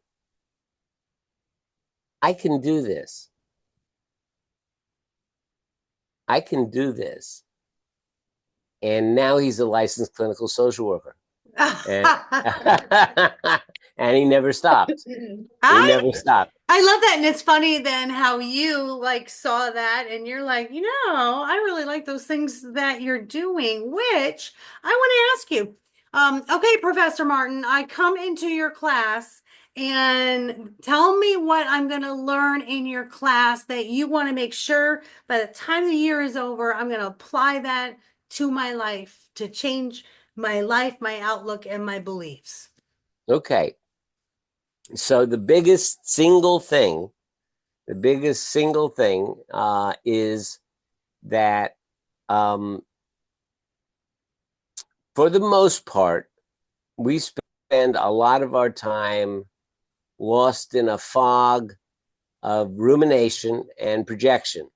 I can do this. I can do this. And now he's a licensed clinical social worker. And, and he never stopped. He I never stopped. I love that. And it's funny then how you like saw that and you're like, I really like those things that you're doing, which I want to ask you. Okay, Professor Martin, I come into your class and tell me what I'm going to learn in your class that you want to make sure by the time the year is over, I'm going to apply that to my life to change my life, my outlook, and my beliefs. Okay. So the biggest single thing is that for the most part, we spend a lot of our time lost in a fog of rumination and projection.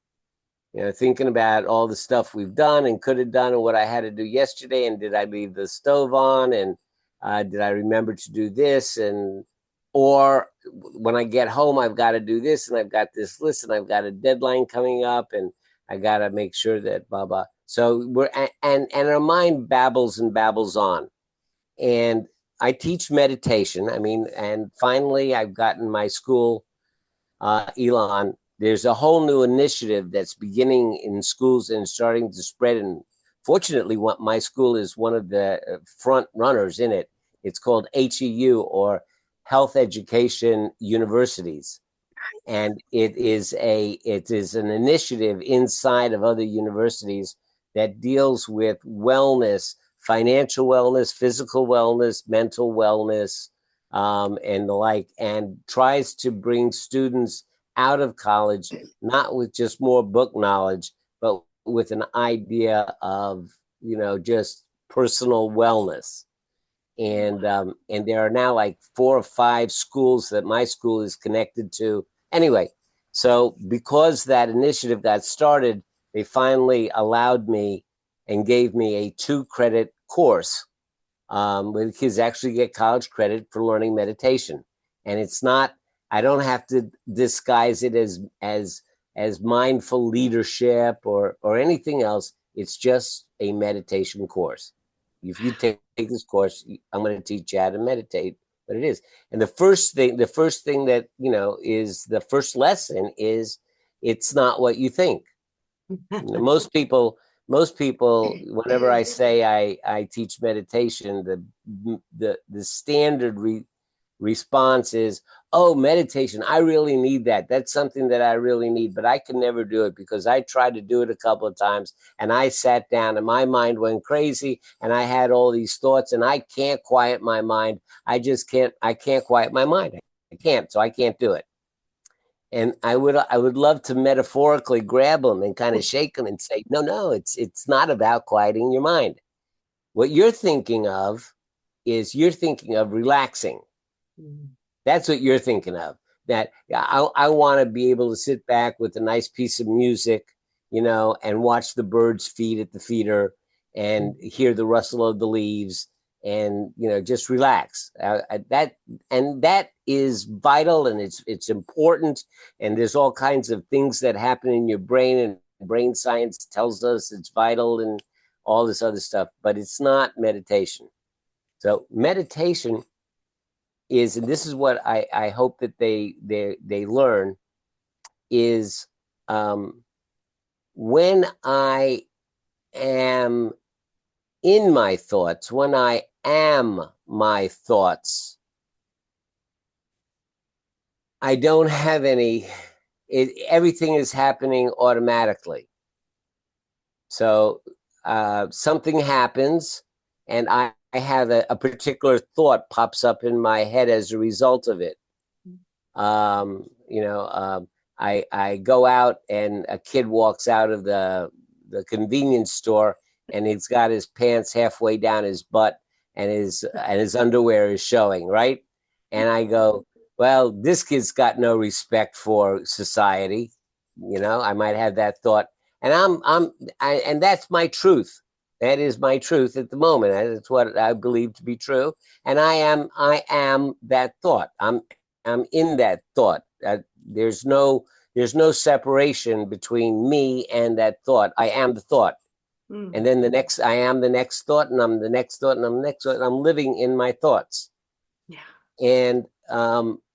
Thinking about all the stuff we've done and could have done and what I had to do yesterday, and did I leave the stove on, and did I remember to do this, and or when I get home I've got to do this, and I've got this list, and I've got a deadline coming up, and I got to make sure that blah blah. So and our mind babbles and babbles on, and I teach meditation. I mean, and finally I've gotten my school, Elon, there's a whole new initiative that's beginning in schools and starting to spread. And fortunately, what my school is one of the front runners in it. It's called HEU, or Health Education Universities, and it is an initiative inside of other universities that deals with wellness, financial wellness, physical wellness, mental wellness, and the like, and tries to bring students out of college not with just more book knowledge, but with an idea of just personal wellness. And there are now like 4 or 5 schools that my school is connected to. Anyway, so because that initiative got started, they finally allowed me and gave me a 2 credit course, where the kids actually get college credit for learning meditation. And it's not, I don't have to disguise it as mindful leadership or anything else. It's just a meditation course. If you take this course, I'm going to teach you how to meditate. But it is. And the first thing that is the first lesson is, it's not what you think. Most people, whenever I say I teach meditation, the standard response is, oh, meditation, I really need that. That's something that I really need, but I can never do it because I tried to do it a couple of times and I sat down and my mind went crazy and I had all these thoughts and I can't quiet my mind. I can't quiet my mind. I can't, so I can't do it. And I would love to metaphorically grab them and kind of shake them and say, no, it's not about quieting your mind. What you're thinking of is, you're thinking of relaxing. That's what you're thinking of. that I want to be able to sit back with a nice piece of music, and watch the birds feed at the feeder and hear the rustle of the leaves and just relax. That is vital, and it's important, and there's all kinds of things that happen in your brain, and brain science tells us it's vital and all this other stuff, but it's not meditation. So meditation is, and this is what I hope that they learn, is when I am in my thoughts, when I am my thoughts, I don't have everything is happening automatically. So something happens, and I have a particular thought pops up in my head as a result of it. I go out and a kid walks out of the convenience store, and he's got his pants halfway down his butt, and his underwear is showing, right? And I go, well, this kid's got no respect for society. I might have that thought, and and that's my truth. That is my truth at the moment. That's what I believe to be true, and I am that thought. I'm in that thought. There's no separation between me and that thought. I am the thought. And then I am the next thought, and I'm the next thought, and I'm the next thought, and I'm living in my thoughts. Yeah. And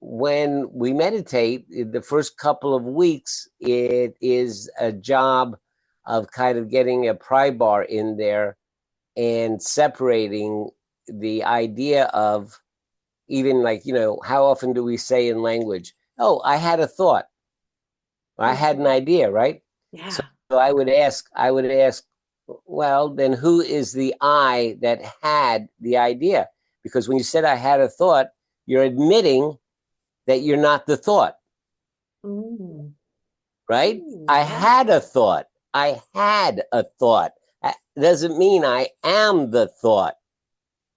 when we meditate, the first couple of weeks, it is a job of kind of getting a pry bar in there and separating the idea of, even like, how often do we say in language, oh, I had a thought, or I had an idea, right? Yeah. So I would ask, well, then who is the I that had the idea? Because when you said I had a thought, you're admitting that you're not the thought. Right? I had a thought. I had a thought. That doesn't mean I am the thought.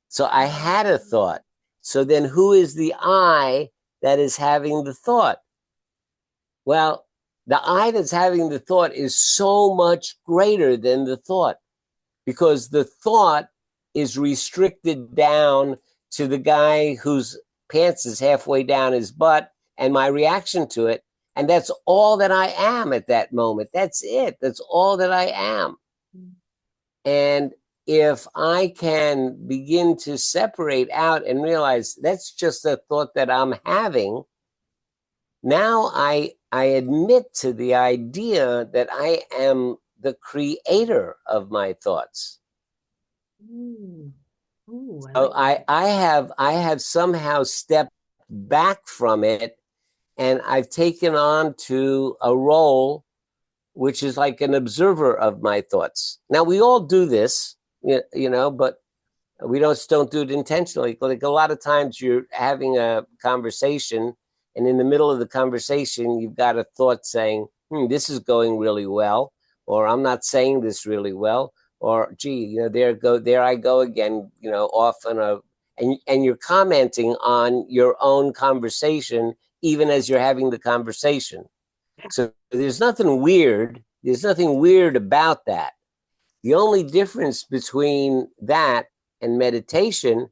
So I had a thought. So then who is the I that is having the thought? Well, the I that's having the thought is so much greater than the thought, because the thought is restricted down to the guy whose pants is halfway down his butt and my reaction to it. And that's all that I am at that moment. That's it. That's all that I am. And if I can begin to separate out and realize that's just a thought that I'm having, now I admit to the idea that I am the creator of my thoughts. So I have somehow stepped back from it, and I've taken on to a role which is like an observer of my thoughts. Now, we all do this, but we don't do it intentionally. Like a lot of times you're having a conversation, and in the middle of the conversation, you've got a thought saying, this is going really well, or I'm not saying this really well, or gee, there I go again, off on and you're commenting on your own conversation, even as you're having the conversation. So there's nothing weird. There's nothing weird about that. The only difference between that and meditation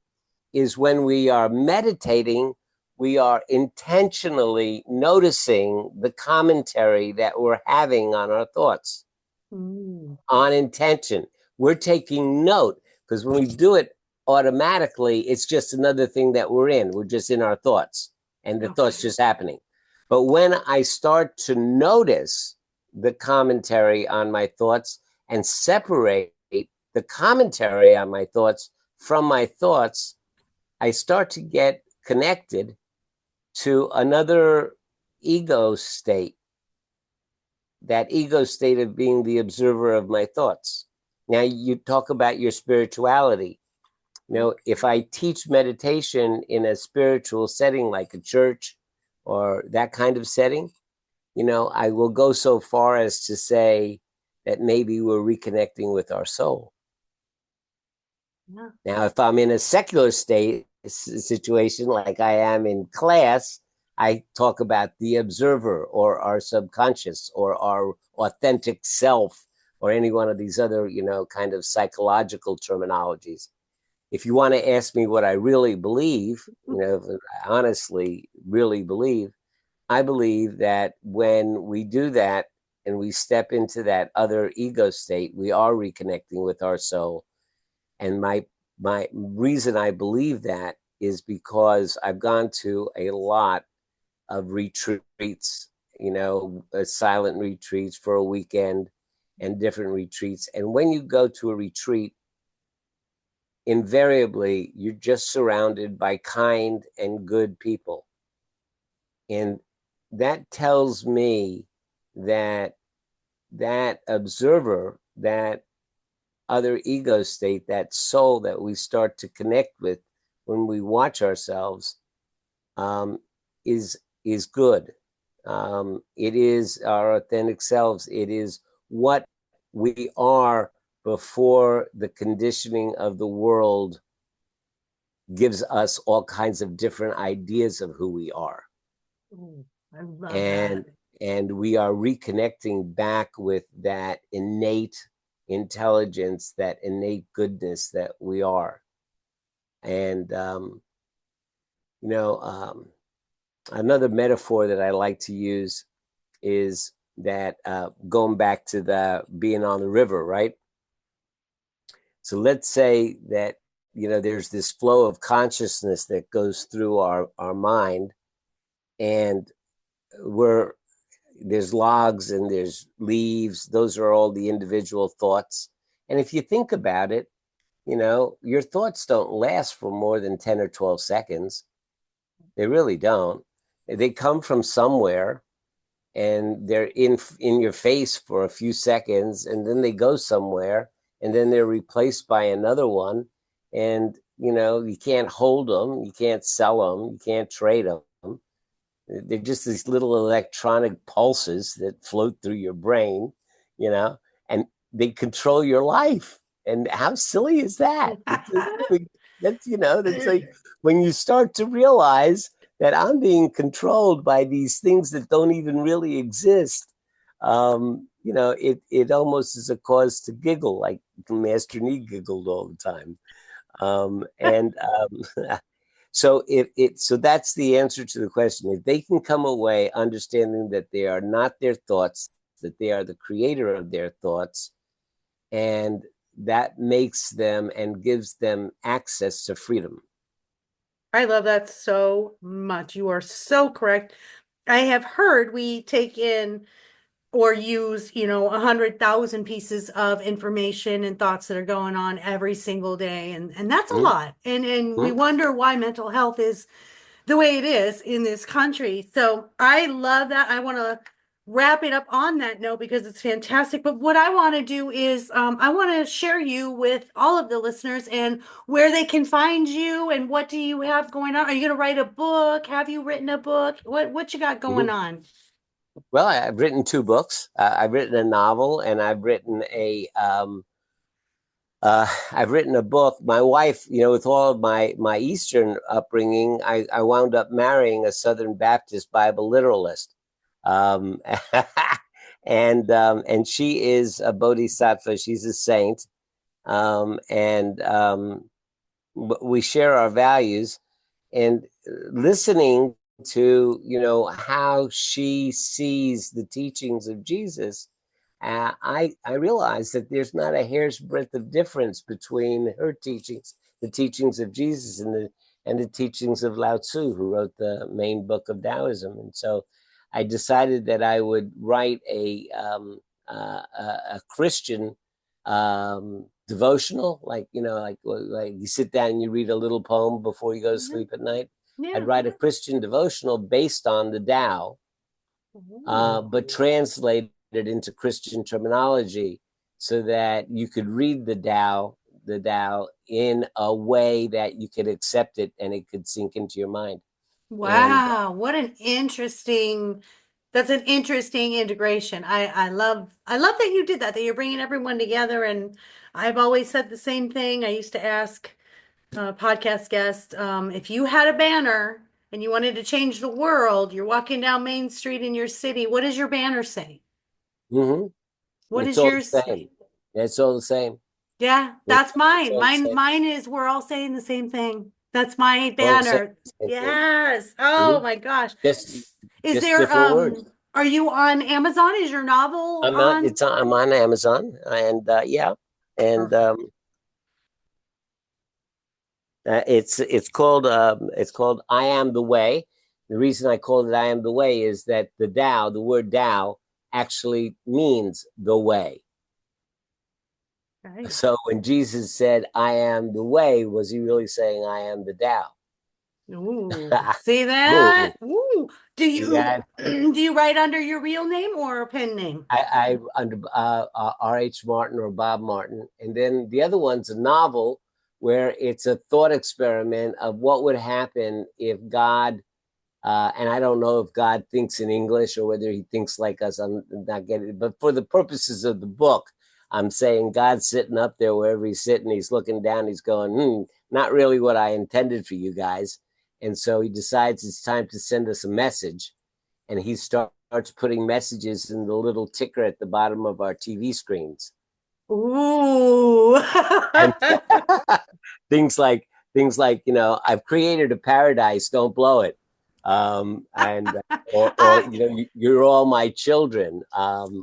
is when we are meditating, we are intentionally noticing the commentary that we're having on our thoughts. On intention. We're taking note, because when we do it automatically, it's just another thing that we're in. We're just in our thoughts, and the thoughts just happening. But when I start to notice the commentary on my thoughts and separate the commentary on my thoughts from my thoughts, I start to get connected to another ego state, that ego state of being the observer of my thoughts. Now, you talk about your spirituality. If I teach meditation in a spiritual setting like a church or that kind of setting, I will go so far as to say that maybe we're reconnecting with our soul. Now, if I'm in a secular situation like I am in class, I talk about the observer or our subconscious or our authentic self or any one of these other, kind of psychological terminologies. If you want to ask me what I really believe, I honestly really believe, I believe that when we do that and we step into that other ego state, we are reconnecting with our soul. And my reason I believe that is because I've gone to a lot of retreats, silent retreats for a weekend and different retreats. And when you go to a retreat, invariably you're just surrounded by kind and good people. And that tells me that that observer, that other ego state, that soul that we start to connect with when we watch ourselves, um, is good. It is our authentic selves. It is what we are before the conditioning of the world gives us all kinds of different ideas of who we are. Ooh, I love that. And we are reconnecting back with that innate intelligence, that innate goodness that we are. And you know another metaphor that I like to use is that, going back to the being on the river, right? So let's say that there's this flow of consciousness that goes through our mind, and we're there's logs and there's leaves. Those are all the individual thoughts. And if you think about it, your thoughts don't last for more than 10 or 12 seconds. They really don't. They come from somewhere and they're in your face for a few seconds, and then they go somewhere, and then they're replaced by another one. And you can't hold them, you can't sell them, you can't trade them. They're just these little electronic pulses that float through your brain, you know, and they control your life. And how silly is that? That's like when you start to realize that I'm being controlled by these things that don't even really exist. It almost is a cause to giggle, like Master Nee giggled all the time. And So that's the answer to the question. If they can come away understanding that they are not their thoughts, that they are the creator of their thoughts, and that makes them and gives them access to freedom. I love that so much. You are so correct. I have heard we take in or use, 100,000 pieces of information and thoughts that are going on every single day. And that's a Mm-hmm. lot. And we Mm-hmm. wonder why mental health is the way it is in this country. So I love that. I want to wrap it up on that note because it's fantastic. But what I want to do is I want to share you with all of the listeners and where they can find you and what do you have going on? Are you going to write a book? Have you written a book? What you got going Mm-hmm. on? Well, I've written two books. I've written a novel, and I've written a book. My wife, with all of my Eastern upbringing, I wound up marrying a Southern Baptist Bible literalist, um, and she is a bodhisattva. She's a saint, and we share our values. And listening to how she sees the teachings of Jesus, I realized that there's not a hair's breadth of difference between her teachings, the teachings of Jesus, and the teachings of Lao Tzu, who wrote the main book of Taoism. And so I decided that I would write a Christian devotional, like you sit down and you read a little poem before you go to sleep at night. I'd Yeah. write a Christian devotional based on the Tao, but translated into Christian terminology so that you could read the Tao in a way that you could accept it and it could sink into your mind. And Wow, that's an interesting integration. I love that you did that you're bringing everyone together. And I've always said the same thing. I used to ask podcast guests, if you had a banner and you wanted to change the world, you're walking down Main Street in your city, what does your banner say? Hmm. What It's does all the yours say? same. It's all the same. Yeah, It's, that's it's mine. all the same. Mine is we're all saying the same thing. That's my All the same, banner. same thing. Yes. Oh Hmm. my gosh. Just Is just there different words. are you on Amazon? Is your novel I'm not. on? It's I'm on Amazon, and yeah, and Perfect. it's called I Am the Way. The reason I called it I Am the Way is that the word Tao, actually means the way. Okay. So when Jesus said I am the way, was he really saying I am the Tao? Ooh, see Boom. that? Ooh. Do You you got do you write under your real name or a pen name? I under R.H. Martin or Bob Martin, and then the other one's a novel where it's a thought experiment of what would happen if God, and I don't know if God thinks in English or whether he thinks like us. I'm not getting it, but for the purposes of the book, I'm saying God's sitting up there wherever he's sitting. He's looking down. He's going, not really what I intended for you guys. And so he decides it's time to send us a message, and he starts putting messages in the little ticker at the bottom of our TV screens. Ooh. And things like I've created a paradise, don't blow it. And or I, you're all my children,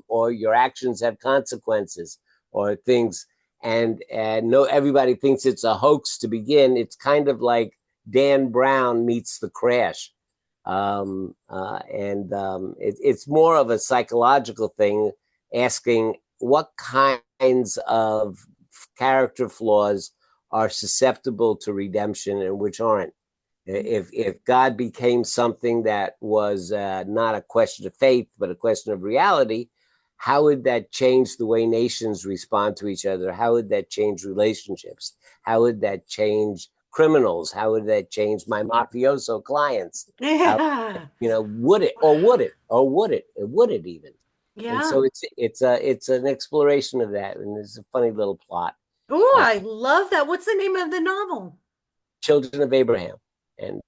or your actions have consequences, or things. And no, everybody thinks it's a hoax to begin. It's kind of like Dan Brown meets The Crash. It's more of a psychological thing, asking what kinds of character flaws are susceptible to redemption and which aren't. If God became something that was not a question of faith but a question of reality, how would that change the way nations respond to each other? How would that change relationships? How would that change criminals? How would that change my mafioso clients? How, yeah. would it, or would it, or would it even? And Yeah. so it's an exploration of that, and it's a funny little plot. Oh, Uh, I love that. What's the name of the novel? Children of Abraham, and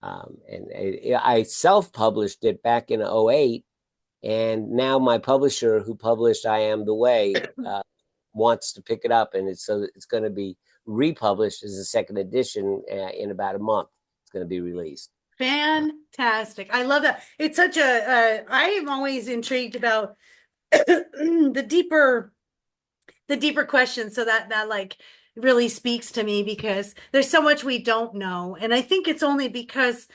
I self-published it back in '08, and now my publisher, who published I Am the Way, wants to pick it up, and it's going to be republished as a second edition in about a month. It's going to be released. Fantastic. I love that. It's such I am always intrigued about the deeper questions. So that like really speaks to me because there's so much we don't know. And I think it's only because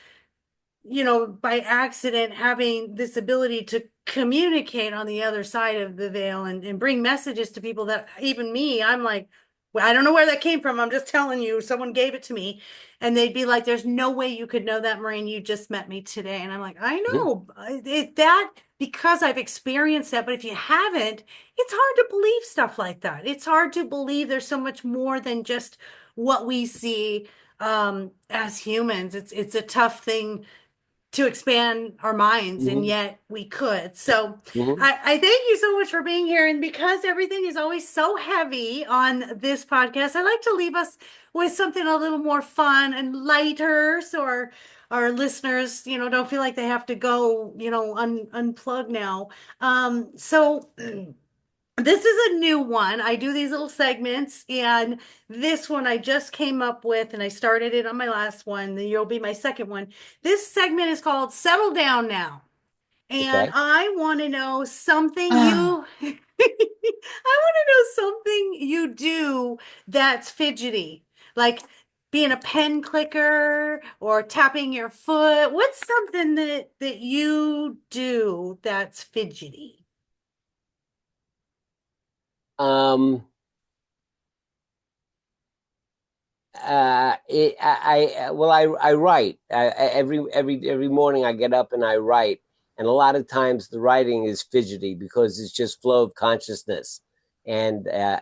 by accident having this ability to communicate on the other side of the veil and bring messages to people that even me, I'm like, well, I don't know where that came from. I'm just telling you, someone gave it to me. And they'd be like, there's no way you could know that, Maureen. You just met me today. And I'm like, I Mm-hmm. know that because I've experienced that. But if you haven't, it's hard to believe stuff like that. It's hard to believe there's so much more than just what we see as humans. It's a tough thing to expand our minds, and Mm-hmm. yet we could. So Mm-hmm. I thank you so much for being here. And because everything is always so heavy on this podcast, I like to leave us with something a little more fun and lighter so our listeners, don't feel like they have to go, unplug now. So this is a new one. I do these little segments, and this one I just came up with, and I started it on my last one. Then you'll be my second one. This segment is called Settle Down Now. And Okay. I want to know something I want to know something you do that's fidgety, like being a pen clicker or tapping your foot. What's something that you do that's fidgety? Um, I write. Every morning I get up and I write, and a lot of times the writing is fidgety because it's just flow of consciousness. And I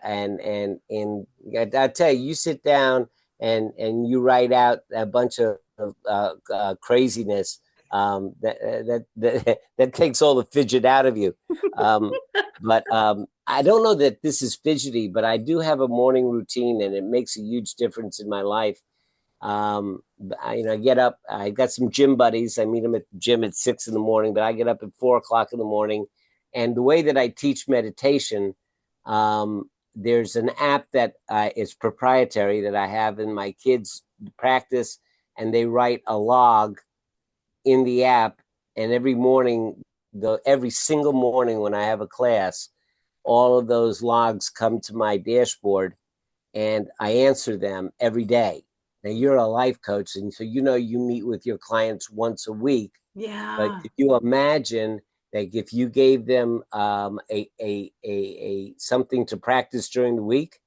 tell you, you sit down and you write out a bunch of craziness, that takes all the fidget out of you. But I don't know that this is fidgety, but I do have a morning routine, and it makes a huge difference in my life. I get up. I got some gym buddies. I meet them at the gym at 6 in the morning, but I get up at 4 o'clock in the morning. And the way that I teach meditation, there's an app that is proprietary that I have in my kids practice, and they write a log in the app. And every morning, every single morning when I have a class, all of those logs come to my dashboard, and I answer them every day. Now you're a life coach, and so you meet with your clients once a week. But Yeah. if you imagine that if you gave them a something to practice during the week,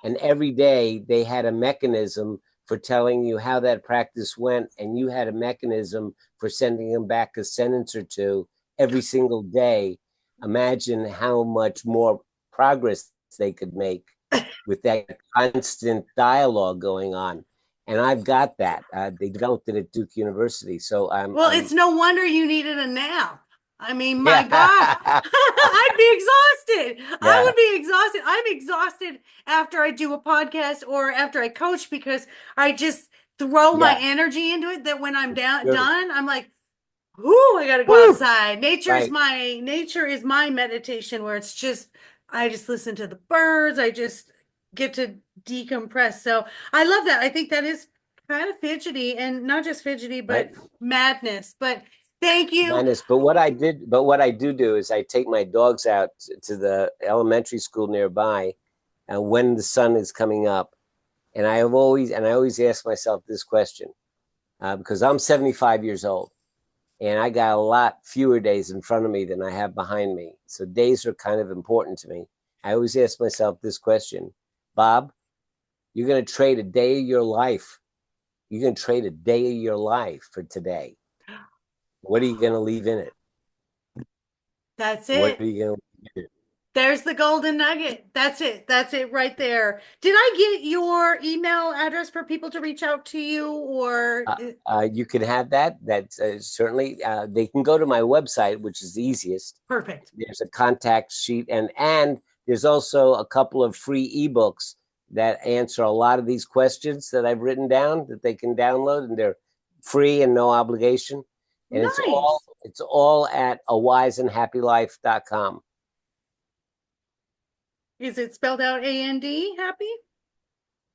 and every day they had a mechanism for telling you how that practice went, and you had a mechanism for sending them back a sentence or two every single day, imagine how much more progress they could make with that constant dialogue going on. And I've got that. They developed it at Duke University. So Well, it's no wonder you needed a nap. I mean, my God, yeah, I'd be exhausted. I yeah, would be exhausted. I'm exhausted after I do a podcast or after I coach because I just throw my yeah. energy into it that when I'm down True. done, I'm like, ooh, I gotta go Woo! outside. Right, Nature is my meditation where it's just I just listen to the birds. I just get to decompress. So I love that. I think that is kind of fidgety and not just fidgety, right. but madness. But thank you. Minus, but what I do is I take my dogs out to the elementary school nearby, and when the sun is coming up, and I always ask myself this question, because I'm 75 years old, and I got a lot fewer days in front of me than I have behind me. So days are kind of important to me. I always ask myself this question, Bob, you're going to trade a day of your life. You're going to trade a day of your life for today. What are you going to leave in it? That's What it. are you going to leave in it? There's the golden nugget. That's it. That's it right there. Did I get your email address for people to reach out to you or You can have that. That's certainly, they can go to my website, which is the easiest. perfect? There's a contact sheet, and there's also a couple of free ebooks that answer a lot of these questions that I've written down that they can download, and they're free and no obligation. And Nice. it's all at awiseandhappylife.com. Is it spelled out A-N-D, happy?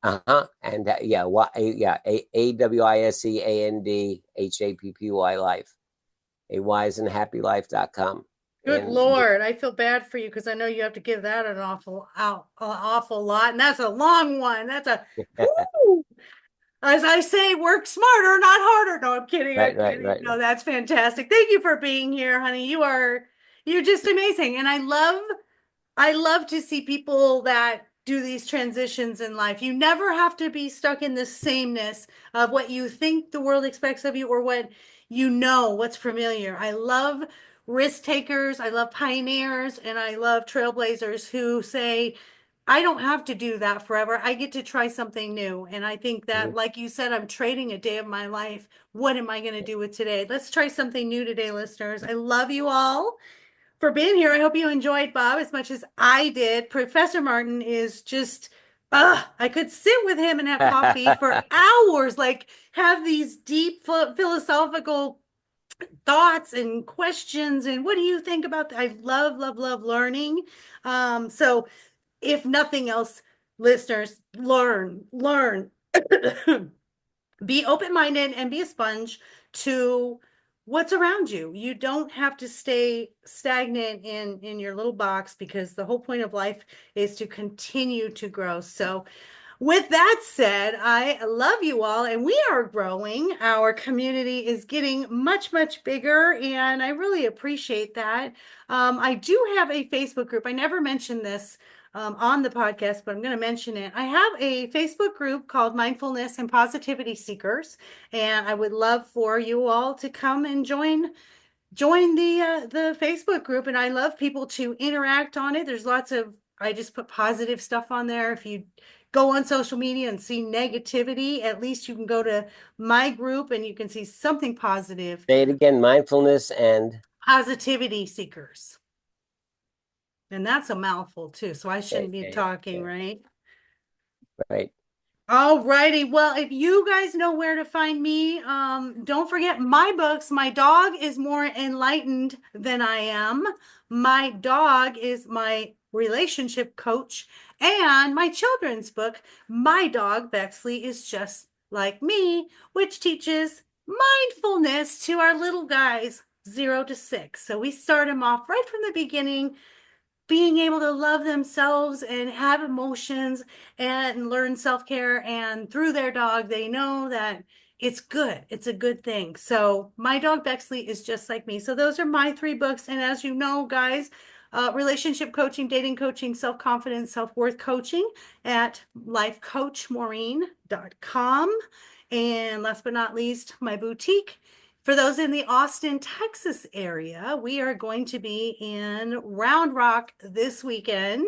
Uh-huh. And yeah, AWISEANDHAPPY life. Awiseandhappylife.com. Good And Lord, I feel bad for you because I know you have to give that an awful lot, and that's a long one. That's a whoo. As I say, work smarter, not harder. No, I'm kidding. I'm right, right, kidding. right, No, right. that's fantastic. Thank you for being here, honey. You're just amazing, and I love to see people that do these transitions in life. You never have to be stuck in the sameness of what you think the world expects of you or what what's familiar. I love risk takers, I love pioneers, and I love trailblazers who say, I don't have to do that forever. I get to try something new. And I think that, Mhm. like you said, I'm trading a day of my life. What am I going to do with today? Let's try something new today, listeners. I love you all for being here. I hope you enjoyed Bob as much as I did. Professor Martin is just, I could sit with him and have coffee for hours, like have these deep philosophical thoughts and questions. And what do you think about that? I love, love, love learning. So if nothing else, listeners, learn. Be open-minded and be a sponge to what's around you. You don't have to stay stagnant in your little box because the whole point of life is to continue to grow. So with that said, I love you all and we are growing. Our community is getting much, much bigger and I really appreciate that. I do have a Facebook group. I never mentioned this on the podcast, but I'm going to mention it. I have a Facebook group called Mindfulness and Positivity Seekers, and I would love for you all to come and join the Facebook group. And I love people to interact on it. There's lots of I just put positive stuff on there. If you go on social media and see negativity, at least you can go to my group and you can see something positive. Say it again, mindfulness and Positivity Seekers. And that's a mouthful too. So I yeah, shouldn't be yeah, yeah, talking, yeah, right? right. All righty. Well, if you guys know where to find me, don't forget my books. My dog is more enlightened than I am. My dog is my relationship coach, and my children's book, My Dog Bexley is Just Like Me, which teaches mindfulness to our little guys, 0 to 6. So we start them off right from the beginning, being able to love themselves and have emotions and learn self-care, and through their dog they know that it's good, it's a good thing. So My Dog Bexley is Just Like Me. So those are my 3 books, and as you know, guys, relationship coaching, dating coaching, self-confidence, self-worth coaching at lifecoachmaureen.com. And last but not least, my boutique. For those in the Austin, Texas area, we are going to be in Round Rock this weekend,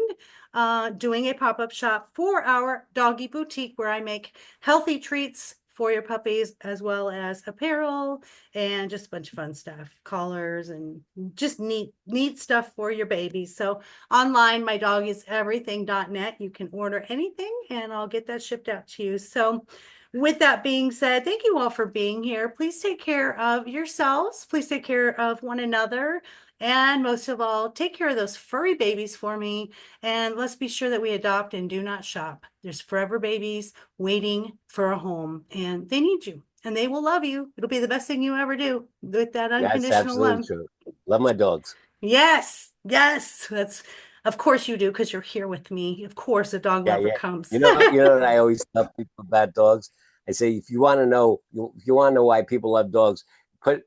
doing a pop-up shop for our doggy boutique, where I make healthy treats for your puppies, as well as apparel and just a bunch of fun stuff, collars, and just neat stuff for your babies. So online, mydoggiseverything.net. You can order anything and I'll get that shipped out to you. So with that being said, thank you all for being here. Please take care of yourselves. Please take care of one another. And most of all, take care of those furry babies for me. And let's be sure that we adopt and do not shop. There's forever babies waiting for a home, and they need you and they will love you. It'll be the best thing you ever do, with that That's unconditional absolutely love. true. Love my dogs. Yes, yes. That's, of course you do, because you're here with me. Of course, a dog Yeah, lover yeah. comes. You know what I always tell people about dogs? I say, if you want to know, if you want to know why people love dogs, put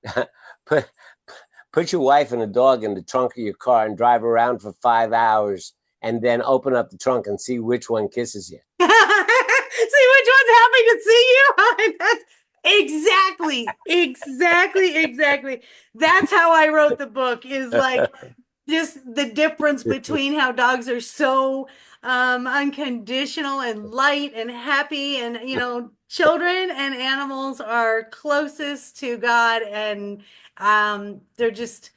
put put your wife and a dog in the trunk of your car and drive around for 5 hours, and then open up the trunk and see which one kisses you. See which one's happy to see you. That's exactly. That's how I wrote the book, is like just the difference between how dogs are so unconditional and light and happy, and children and animals are closest to God, and they're just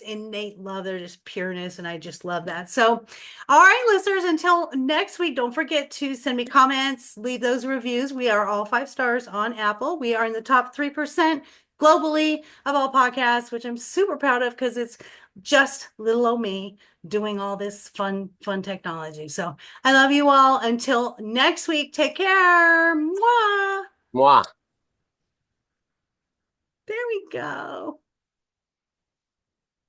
innate love. They're just pureness. And I just love that. So, all right, listeners, until next week, don't forget to send me comments, leave those reviews. We are all 5 stars on Apple. We are in the top 3% globally of all podcasts, which I'm super proud of, because it's just little old me doing all this fun technology. So I love you all. Until next week, take care. Mwah. Mwah. There we go.